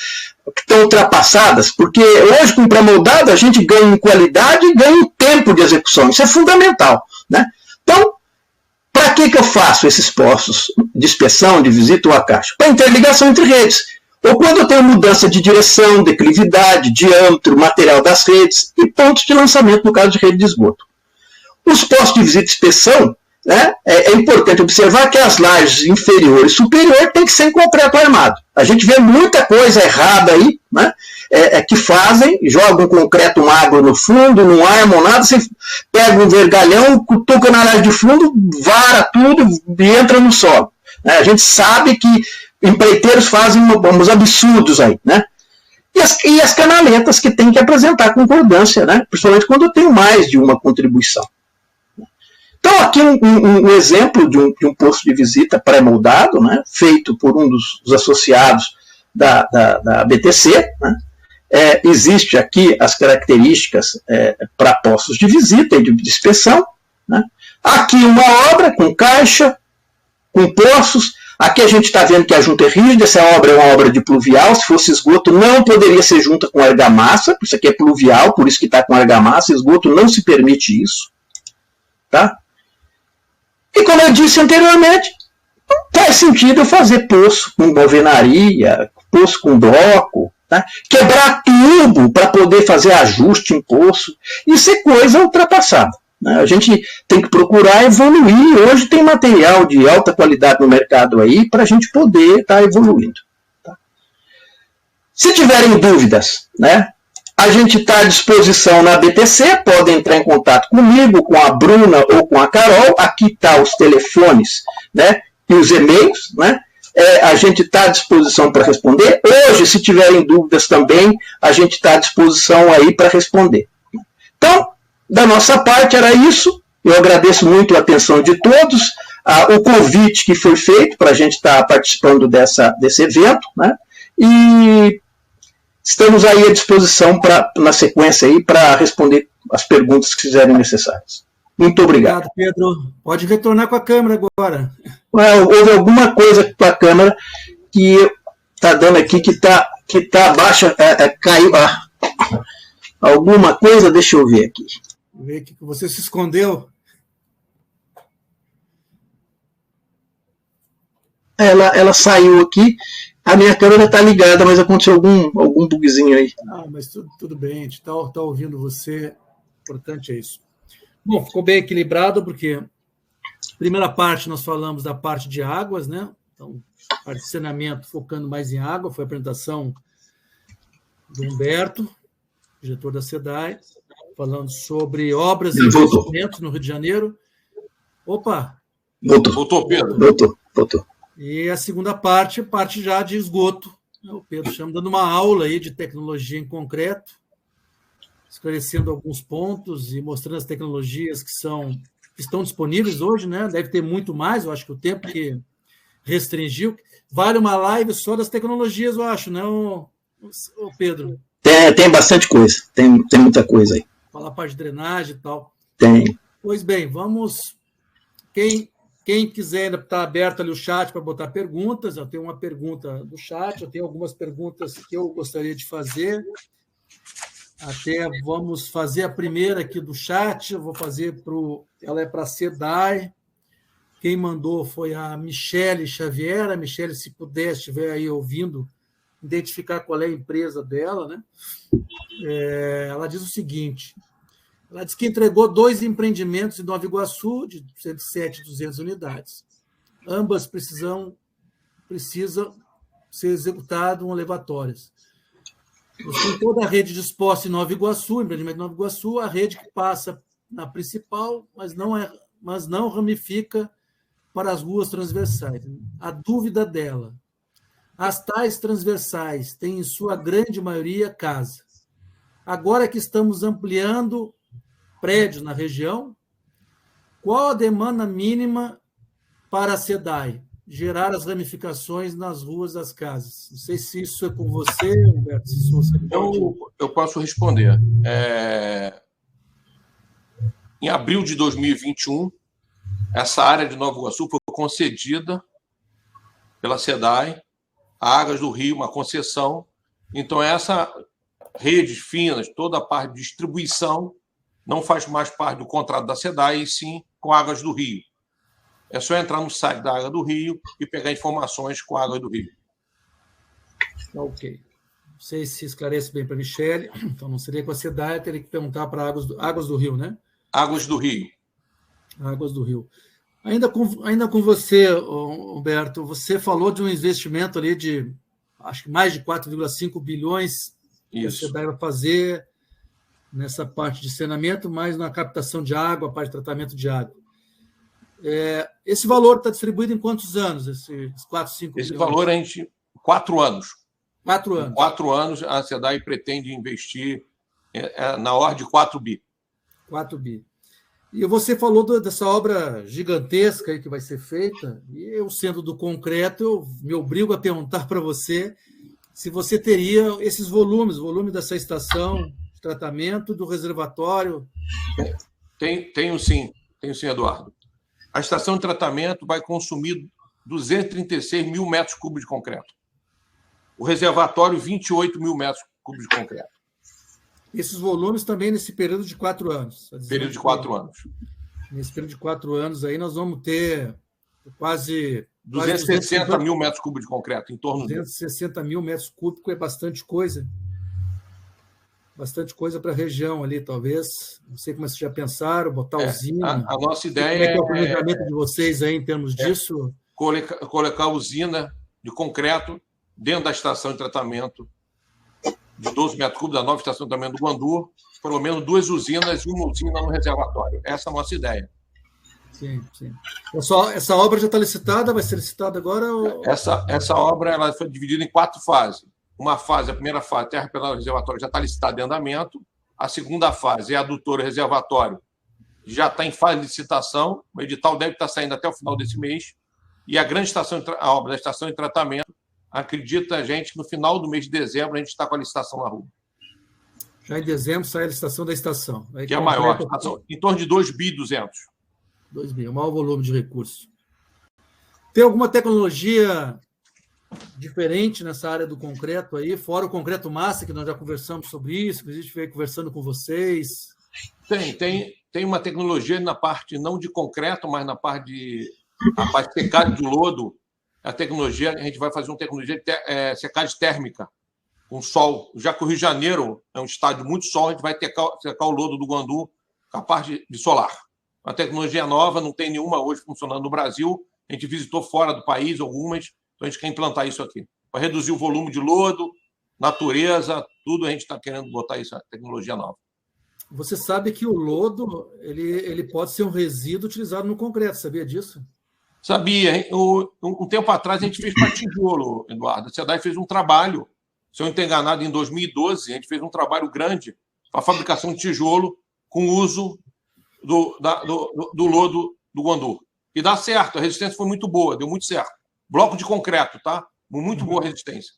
S3: que estão ultrapassadas, porque hoje com pré-moldado a gente ganha em qualidade e ganha em tempo de execução. Isso é fundamental. Né? Então, para que eu faço esses poços de inspeção, de visita ou a caixa? Para interligação entre redes. Ou quando eu tenho mudança de direção, declividade, diâmetro, material das redes e pontos de lançamento, no caso de rede de esgoto. Os postos de visita e inspeção, né, é importante observar que as lajes inferior e superior tem que ser em concreto armado. A gente vê muita coisa errada aí, né, que fazem, jogam concreto magro no fundo, não armam nada, você pega um vergalhão, cutuca na laje de fundo, vara tudo e entra no solo. A gente sabe que empreiteiros fazem uns absurdos aí, né? E as canaletas que tem que apresentar concordância, né? Principalmente quando eu tenho mais de uma contribuição. Então, aqui um exemplo de um posto de visita pré-moldado, né? Feito por um dos associados da BTC. Né? Existe aqui as características para postos de visita e de inspeção. Né? Aqui uma obra com caixa, com poços. Aqui a gente está vendo que a junta é rígida, essa obra é uma obra de pluvial, se fosse esgoto não poderia ser junta com argamassa, isso aqui é pluvial, por isso que está com argamassa, esgoto não se permite isso. Tá? E como eu disse anteriormente, faz sentido eu fazer poço com alvenaria, poço com bloco, tá? Quebrar tubo para poder fazer ajuste em poço, isso é coisa ultrapassada. A gente tem que procurar evoluir. Hoje tem material de alta qualidade no mercado aí para a gente poder estar evoluindo. Tá? Se tiverem dúvidas, né, a gente está à disposição na BTC, podem entrar em contato comigo, com a Bruna ou com a Carol. Aqui estão os telefones, né, e os e-mails. Né? A gente está à disposição para responder. Hoje, se tiverem dúvidas também, a gente está à disposição aí para responder. Então, da nossa parte era isso. Eu agradeço muito a atenção de todos, o convite que foi feito para a gente estar participando desse evento, né? E estamos aí à disposição na sequência aí para responder as perguntas que fizerem necessárias. Muito obrigado.
S1: Obrigado, Pedro. Pode retornar com a câmera agora.
S3: Houve alguma coisa com a câmera que está dando aqui que tá baixa, caiu. Alguma coisa, deixa eu ver aqui.
S1: Ver que você se escondeu.
S3: Ela saiu aqui. A minha câmera está ligada, mas aconteceu algum bugzinho aí.
S1: Mas tudo bem, a gente está ouvindo você. O importante é isso. Bom, ficou bem equilibrado, porque primeira parte nós falamos da parte de águas, né? Então, parte de saneamento focando mais em água, foi a apresentação do Humberto, diretor da SEDAI, falando sobre obras e investimentos no Rio de Janeiro. Opa!
S2: Voltou, Pedro.
S3: Voltou.
S1: E a segunda parte já de esgoto. O Pedro chama, dando uma aula aí de tecnologia em concreto, esclarecendo alguns pontos e mostrando as tecnologias que são que estão disponíveis hoje, né? Deve ter muito mais, eu acho que o tempo que restringiu. Vale uma live só das tecnologias, eu acho, né, o Pedro?
S3: Tem bastante coisa, tem muita coisa aí.
S1: Falar a parte de drenagem e tal.
S3: Tem.
S1: Pois bem, vamos... Quem quiser, ainda está aberto ali o chat para botar perguntas. Eu tenho uma pergunta do chat, eu tenho algumas perguntas que eu gostaria de fazer. Até vamos fazer a primeira aqui do chat. Eu vou fazer ela é para a SEDAI. Quem mandou foi a Michele Xavier. A Michele, se puder, estiver aí ouvindo, identificar qual é a empresa dela, né? Ela diz o seguinte: ela diz que entregou 2 empreendimentos em Nova Iguaçu, de 107 e 200 unidades. Ambas precisam ser executadas levatórias. Tem toda a rede disposta em Nova Iguaçu, empreendimento de Nova Iguaçu, a rede que passa na principal, mas não ramifica para as ruas transversais. A dúvida dela: as tais transversais têm, em sua grande maioria, casa. Agora que estamos ampliando prédios na região, qual a demanda mínima para a SEDAI gerar as ramificações nas ruas das casas? Não sei se isso é com você, Humberto.
S2: Eu posso responder. Em abril de 2021, essa área de Nova Iguaçu foi concedida pela SEDAI, a Águas do Rio, uma concessão. Então, essa redes finas, toda a parte de distribuição, não faz mais parte do contrato da SEDAI, e sim com Águas do Rio. É só entrar no site da Água do Rio e pegar informações com a Água do Rio.
S1: Ok. Não sei se esclarece bem para a Michele. Então, não seria com a SEDAI, teria que perguntar para Águas do Rio, né?
S2: Águas do Rio.
S1: Águas do Rio. Ainda com você, Humberto, você falou de um investimento ali de, acho que mais de 4,5 bilhões que a SEDAI vai fazer nessa parte de saneamento, mais na captação de água, a parte de tratamento de água. Esse valor está distribuído em quantos anos, esses 4, 5 bilhões?
S2: Esse valor é em 4 anos.
S1: 4 anos.
S2: Em 4 anos, a SEDAI pretende investir na ordem de 4 bi.
S1: 4 bi. E você falou dessa obra gigantesca aí que vai ser feita, e eu, sendo do concreto, eu me obrigo a perguntar para você se você teria esses volume dessa estação de tratamento, do reservatório.
S2: Tenho sim, Eduardo. A estação de tratamento vai consumir 236 mil metros cúbicos de concreto. O reservatório, 28 mil metros cúbicos de concreto.
S1: Esses volumes também nesse período de 4 anos.
S2: Período de 4 anos.
S1: Nesse período de 4 anos aí, nós vamos ter quase
S2: 260 mil metros cúbicos de concreto, em torno de
S1: 260 mil metros cúbicos é bastante coisa. Bastante coisa para a região ali, talvez. Não sei como vocês já pensaram, botar usina.
S2: A nossa ideia
S1: é o planejamento de vocês aí em termos disso?
S2: Colocar usina de concreto dentro da estação de tratamento de 12 metros cúbicos da nova estação de tratamento do Guandu, pelo menos 2 usinas e uma usina no reservatório. Essa é a nossa ideia.
S1: Sim. Essa obra já está licitada? Vai ser licitada agora?
S2: Essa obra ela foi dividida em 4 fases. Uma fase, a primeira fase, terra penal reservatório, já está licitada em andamento. A segunda fase é adutor e reservatório, já está em fase de licitação. O edital deve estar saindo até o final desse mês. E a grande a obra da estação de tratamento, acredita a gente que no final do mês de dezembro a gente está com a licitação na rua.
S1: Já em dezembro sai a licitação da estação.
S2: Aí, que é a maior, em torno de 2 bi 200.
S1: 2 bi, o maior volume de recursos. Tem alguma tecnologia diferente nessa área do concreto aí, fora o concreto massa, que nós já conversamos sobre isso, que a gente veio conversando com vocês?
S2: Tem uma tecnologia na parte não de concreto, mas na parte de secagem de lodo. A tecnologia, a gente vai fazer uma tecnologia de secagem térmica com sol. Já que o Rio de Janeiro é um estado de muito sol, a gente vai secar o lodo do Guandu com a parte de solar. Uma tecnologia nova, não tem nenhuma hoje funcionando no Brasil. A gente visitou fora do país algumas, então a gente quer implantar isso aqui. Para reduzir o volume de lodo, natureza, tudo a gente está querendo botar isso, a tecnologia nova.
S1: Você sabe que o lodo ele pode ser um resíduo utilizado no concreto, sabia disso?
S2: Sabia. Um tempo atrás a gente fez para tijolo, Eduardo. A SEDAI fez um trabalho, se eu não estou enganado, em 2012, a gente fez um trabalho grande para a fabricação de tijolo com uso do lodo do Guandu. E dá certo, a resistência foi muito boa, deu muito certo. Bloco de concreto, tá? Muito boa resistência.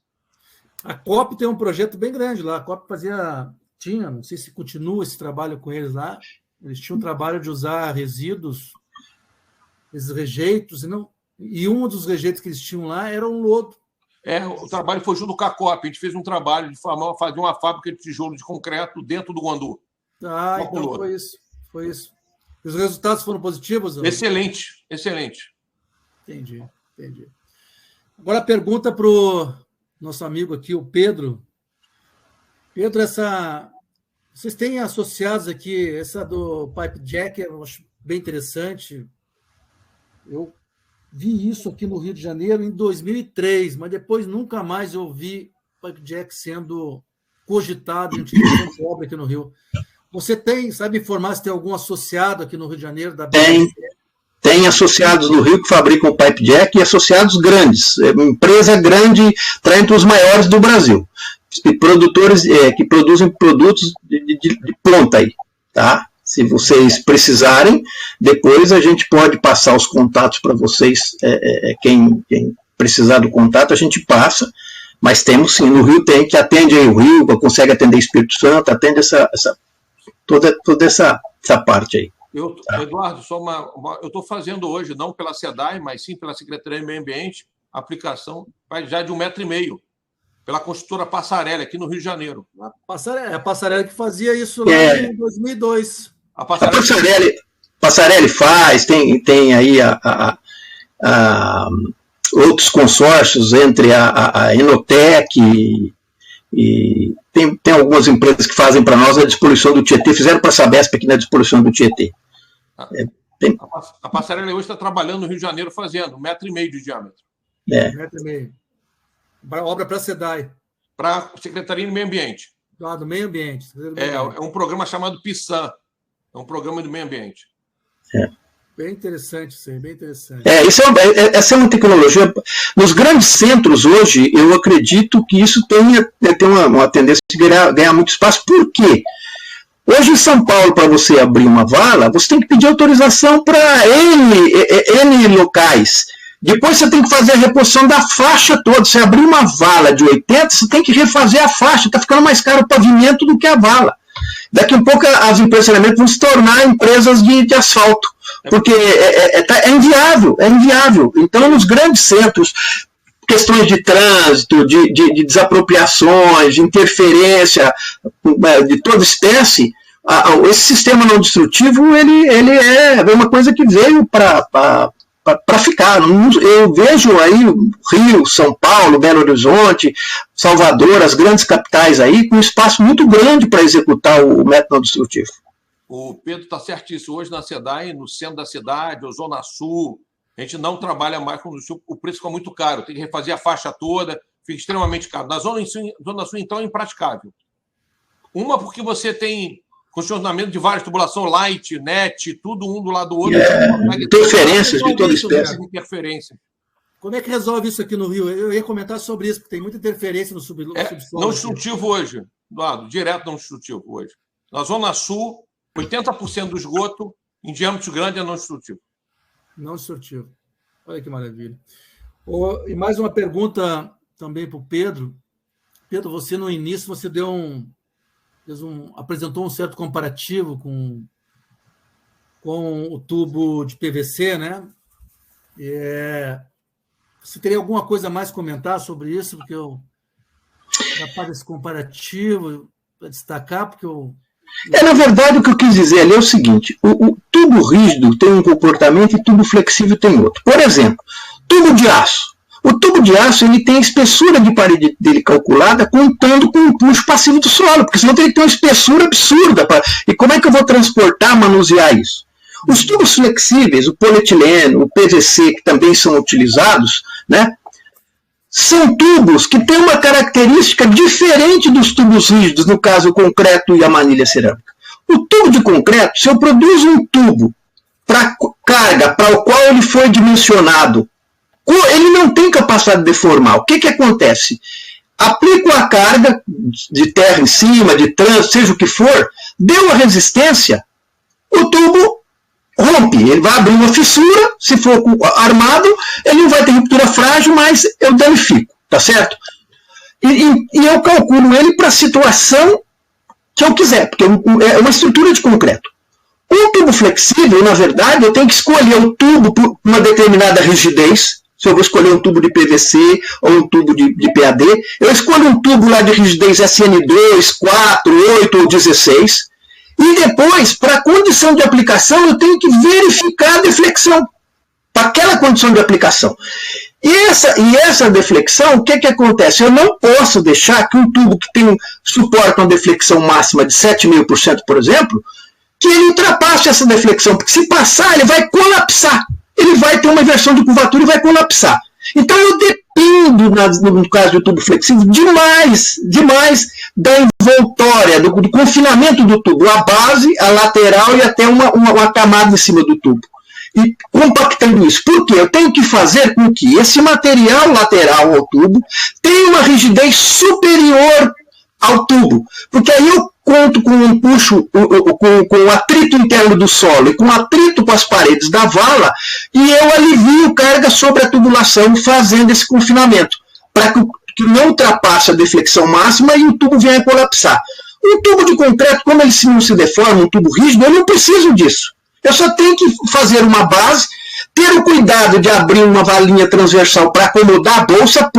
S1: A COP tem um projeto bem grande lá. A COP tinha, não sei se continua esse trabalho com eles lá, eles tinham um trabalho de usar resíduos, esses rejeitos, e um dos rejeitos que eles tinham lá era um lodo.
S2: O trabalho foi junto com a COP. A gente fez um trabalho de fazer uma fábrica de tijolo de concreto dentro do Guandu.
S1: Então foi isso. Os resultados foram positivos?
S2: Excelente.
S1: Entendi. Agora a pergunta para o nosso amigo aqui, o Pedro. Pedro, vocês têm associados aqui, essa do Pipe Jack, eu acho bem interessante. Eu vi isso aqui no Rio de Janeiro em 2003, mas depois nunca mais eu vi Pipe Jack sendo cogitado em utilização de obra aqui no Rio. Você sabe informar se tem algum associado aqui no Rio de Janeiro?
S3: Tem associados no Rio que fabricam Pipe Jack e associados grandes. Empresa grande está entre os maiores do Brasil. E produtores que produzem produtos de ponta aí, tá? Se vocês precisarem, depois a gente pode passar os contatos para vocês. Quem precisar do contato, a gente passa. Mas temos sim, no Rio tem, que atende aí o Rio, consegue atender Espírito Santo, atende toda essa parte aí.
S2: Eduardo, eu estou fazendo hoje, não pela SEDAI, mas sim pela Secretaria de Meio Ambiente, aplicação já de 1,5 metro, pela construtora Passarelli, aqui no Rio de Janeiro.
S1: A Passarelli que fazia isso lá em 2002.
S3: A Passarelli faz, tem aí outros consórcios entre a Enotec e tem algumas empresas que fazem para nós a despoluição do Tietê, fizeram para a Sabesp aqui na despoluição do Tietê.
S2: A Passarelli hoje está trabalhando no Rio de Janeiro fazendo 1,5 metro de diâmetro.
S1: 1,5 metro. Obra para a SEDAI.
S2: Para a Secretaria de Meio Ambiente.
S1: Do Meio Ambiente.
S2: É um programa chamado PISAM. É um programa do meio ambiente.
S1: Bem interessante isso aí, bem interessante.
S3: Essa é uma tecnologia. Nos grandes centros hoje, eu acredito que isso tem uma tendência de ganhar muito espaço. Por quê? Hoje em São Paulo, para você abrir uma vala, você tem que pedir autorização para N locais. Depois você tem que fazer a reposição da faixa toda. Você abrir uma vala de 80, você tem que refazer a faixa. Está ficando mais caro o pavimento do que a vala. Daqui a pouco as empresas de saneamento vão se tornar empresas de asfalto, porque é inviável. Então, nos grandes centros, questões de trânsito, de desapropriações, de interferência de toda espécie, esse sistema não destrutivo ele é uma coisa que veio para ficar. Eu vejo aí Rio, São Paulo, Belo Horizonte, Salvador, as grandes capitais aí, com um espaço muito grande para executar o método não destrutivo.
S2: O Pedro está certíssimo. Hoje na SEDAI, no centro da cidade, ou Zona Sul, a gente não trabalha mais com o preço fica muito caro. Tem que refazer a faixa toda, fica extremamente caro. Na Zona Sul, então, é impraticável. Uma, porque você tem condicionamento de várias tubulações, light, net, tudo um do lado do outro.
S3: Interferências de toda espécie.
S2: Interferência.
S1: Como é que resolve isso aqui no Rio? Eu ia comentar sobre isso, porque tem muita interferência no subsolo.
S2: Não destrutivo hoje, Eduardo, direto não destrutivo hoje. Na Zona Sul, 80% do esgoto em diâmetro grande é não destrutivo.
S1: Não destrutivo. Olha que maravilha. E mais uma pergunta também para o Pedro. Pedro, você no início você apresentou um certo comparativo com o tubo de PVC, né? Você teria alguma coisa a mais comentar sobre isso? Porque eu rapaz, esse comparativo para destacar, porque
S3: na verdade, o que eu quis dizer ali é o seguinte: o tubo rígido tem um comportamento e tubo flexível tem outro. Por exemplo, tubo de aço. O tubo de aço ele tem a espessura de parede dele calculada contando com o empuxo passivo do solo, porque senão tem que ter uma espessura absurda. E como é que eu vou transportar, manusear isso? Os tubos flexíveis, o polietileno, o PVC, que também são utilizados, né, são tubos que têm uma característica diferente dos tubos rígidos, no caso o concreto e a manilha cerâmica. O tubo de concreto, se eu produzo um tubo para carga para o qual ele foi dimensionado, ele não tem capacidade de deformar. O que acontece? Aplico a carga de terra em cima, de trânsito, seja o que for, deu a resistência, o tubo rompe. Ele vai abrir uma fissura, se for armado, ele não vai ter ruptura frágil, mas eu danifico, tá certo? E eu calculo ele para a situação que eu quiser, porque é uma estrutura de concreto. Um tubo flexível, na verdade, eu tenho que escolher o tubo por uma determinada rigidez. Se eu vou escolher um tubo de PVC ou um tubo de PAD, eu escolho um tubo lá de rigidez SN2, 4, 8 ou 16. E depois, para a condição de aplicação, eu tenho que verificar a deflexão para aquela condição de aplicação. E essa deflexão, o que acontece? Eu não posso deixar que um tubo que suporta uma deflexão máxima de 7,5%, por exemplo, que ele ultrapasse essa deflexão, porque se passar, ele vai colapsar. Ele vai ter uma inversão de curvatura e vai colapsar. Então, eu dependo, no caso do tubo flexível, demais da envoltória, do confinamento do tubo, a base, a lateral e até uma camada em cima do tubo. E compactando isso. Por quê? Eu tenho que fazer com que esse material lateral ao tubo tenha uma rigidez superior ao tubo. Porque aí eu conto com um empuxo, com o atrito interno do solo e com o atrito com as paredes da vala, e eu alivio carga sobre a tubulação fazendo esse confinamento, para que não ultrapasse a deflexão máxima e o tubo venha a colapsar. Um tubo de concreto, como ele não se deforma, um tubo rígido, eu não preciso disso. Eu só tenho que fazer uma base, ter o cuidado de abrir uma valinha transversal para acomodar a bolsa,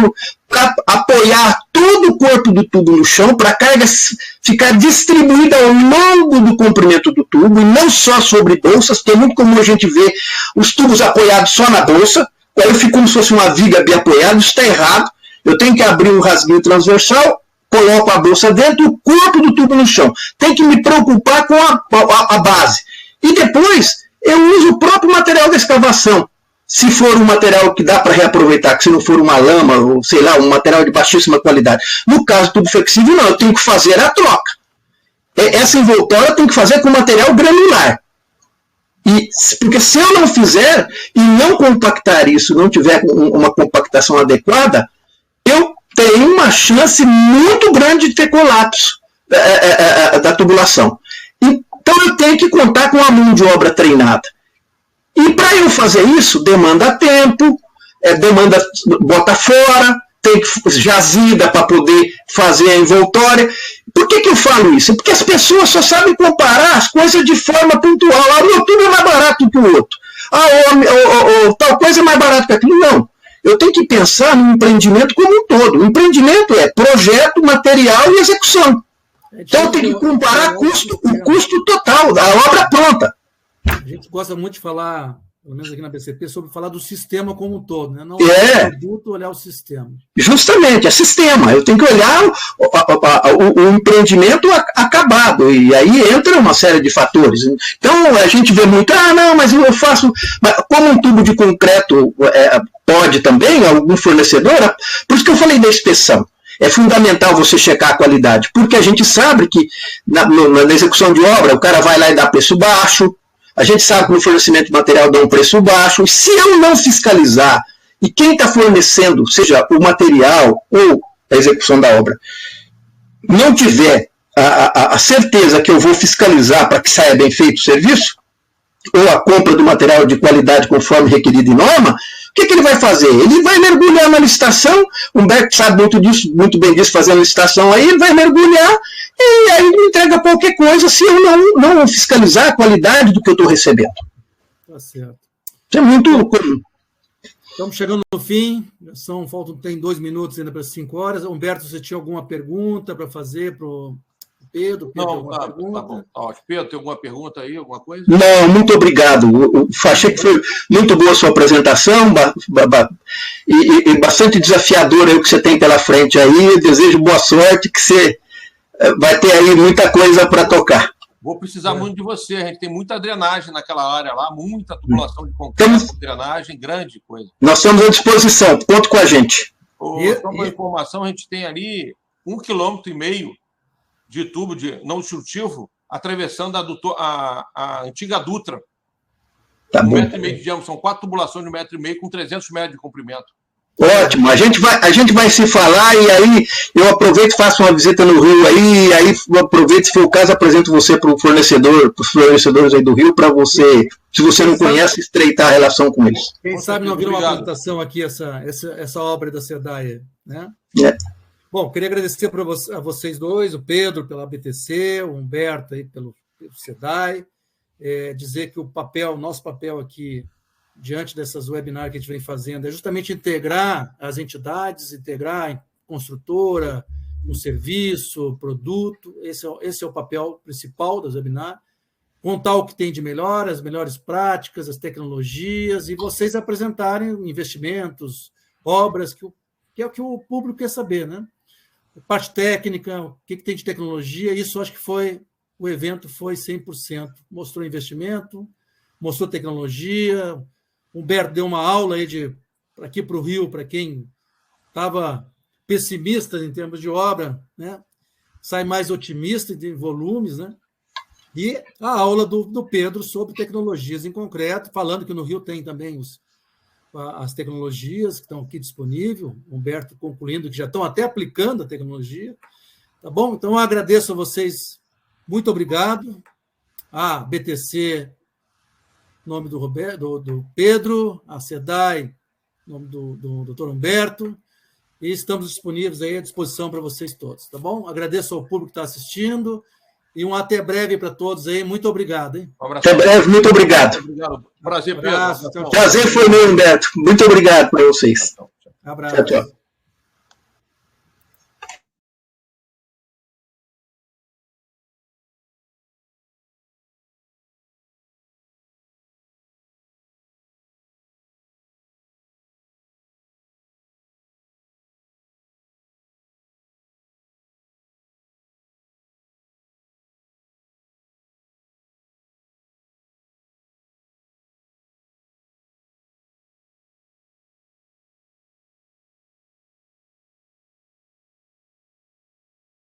S3: para apoiar todo o corpo do tubo no chão, para a carga ficar distribuída ao longo do comprimento do tubo, e não só sobre bolsas, porque é muito comum a gente ver os tubos apoiados só na bolsa, aí eu fico como se fosse uma viga bem apoiada, isso está errado. Eu tenho que abrir um rasguinho transversal, coloco a bolsa dentro, o corpo do tubo no chão. Tem que me preocupar com a base. E depois, eu uso o próprio material da escavação. Se for um material que dá para reaproveitar, que se não for uma lama, ou sei lá, um material de baixíssima qualidade. No caso do tubo flexível, não, eu tenho que fazer a troca. Essa envoltória eu tenho que fazer com material granular. Porque se eu não fizer, e não compactar isso, não tiver uma compactação adequada, eu tenho uma chance muito grande de ter colapso da tubulação. Então eu tenho que contar com a mão de obra treinada. E para eu fazer isso, demanda tempo, demanda bota fora, tem que jazida para poder fazer a envoltória. Por que eu falo isso? Porque as pessoas só sabem comparar as coisas de forma pontual. Ah, o tubo é mais barato que o outro. Tal coisa é mais barato que aquilo. Não. Eu tenho que pensar no empreendimento como um todo. O empreendimento é projeto, material e execução. Então eu tenho que comparar o custo total da obra pronta.
S1: A gente gosta muito de falar, pelo menos aqui na BCP, sobre falar do sistema como um todo, né? Não olhar o produto, olhar o sistema.
S3: Justamente, é sistema. Eu tenho que olhar o empreendimento acabado, e aí entra uma série de fatores. Então a gente vê muito, não, mas eu faço... Mas como um tubo de concreto pode também, algum fornecedor, por isso que eu falei da inspeção. É fundamental você checar a qualidade, porque a gente sabe que na execução de obra o cara vai lá e dá preço baixo, a gente sabe que no fornecimento de material dá um preço baixo, e se eu não fiscalizar, e quem está fornecendo, seja o material ou a execução da obra, não tiver a certeza que eu vou fiscalizar para que saia bem feito o serviço, ou a compra do material de qualidade conforme requerido em norma, o que ele vai fazer? Ele vai mergulhar na licitação, o Humberto sabe muito bem disso, fazendo licitação aí, ele vai mergulhar e aí me entrega qualquer coisa se eu não fiscalizar a qualidade do que eu estou recebendo.
S1: Tá certo.
S3: Isso é muito comum.
S1: Estamos chegando no fim, tem 2 minutos ainda para as 5 horas. Humberto, você tinha alguma pergunta para fazer para o Pedro?
S2: Não, tá bom. Pedro, tem alguma pergunta aí, alguma coisa?
S3: Não, muito obrigado. Achei que foi muito boa a sua apresentação e bastante desafiadora o que você tem pela frente aí. Eu desejo boa sorte, que você vai ter aí muita coisa para tocar.
S2: Vou precisar muito de você. A gente tem muita drenagem naquela área lá, muita tubulação de concreto, drenagem, grande coisa.
S3: Nós estamos à disposição. Conta com a gente.
S2: Só uma informação, a gente tem ali 1,5 km de tubo não destrutivo atravessando a antiga Dutra.
S3: Tá bom.
S2: 1,5 metro de diâmetro. São 4 tubulações de 1,5 metro com 300 metros de comprimento.
S3: Ótimo, a gente vai se falar e aí eu aproveito e faço uma visita no Rio aí, e aí aproveito, se for o caso, apresento você para o fornecedor, para os fornecedores aí do Rio, para você, se você não conhece, estreitar a relação com eles.
S1: Quem sabe não vir uma apresentação aqui, essa obra da SEDAI, né? Bom, queria agradecer a vocês dois, o Pedro pela BTC, o Humberto aí pelo SEDAI, dizer que nosso papel aqui, diante dessas webinars que a gente vem fazendo, é justamente integrar as entidades, integrar a construtora, um serviço, produto. Esse é o papel principal das webinars. Contar o que tem de melhor, as melhores práticas, as tecnologias, e vocês apresentarem investimentos, obras, que é o que o público quer saber, né? A parte técnica, o que tem de tecnologia, isso acho que o evento foi 100%. Mostrou investimento, mostrou tecnologia. O Humberto deu uma aula aí aqui para o Rio, para quem estava pessimista em termos de obra, né? Sai mais otimista em volumes, né? E a aula do Pedro sobre tecnologias em concreto, falando que no Rio tem também as tecnologias que estão aqui disponíveis, o Humberto concluindo que já estão até aplicando a tecnologia. Tá bom? Então, eu agradeço a vocês, muito obrigado. A BTC, em nome do Pedro, a SEDAI, em nome do Dr. Humberto, e estamos disponíveis aí à disposição para vocês todos, tá bom? Agradeço ao público que está assistindo e um até breve para todos aí. Muito obrigado, hein?
S3: Até breve, muito obrigado.
S2: Prazer, Pedro.
S3: Prazer foi meu, Humberto. Muito obrigado para vocês.
S1: Abraço.
S3: Tchau, tchau.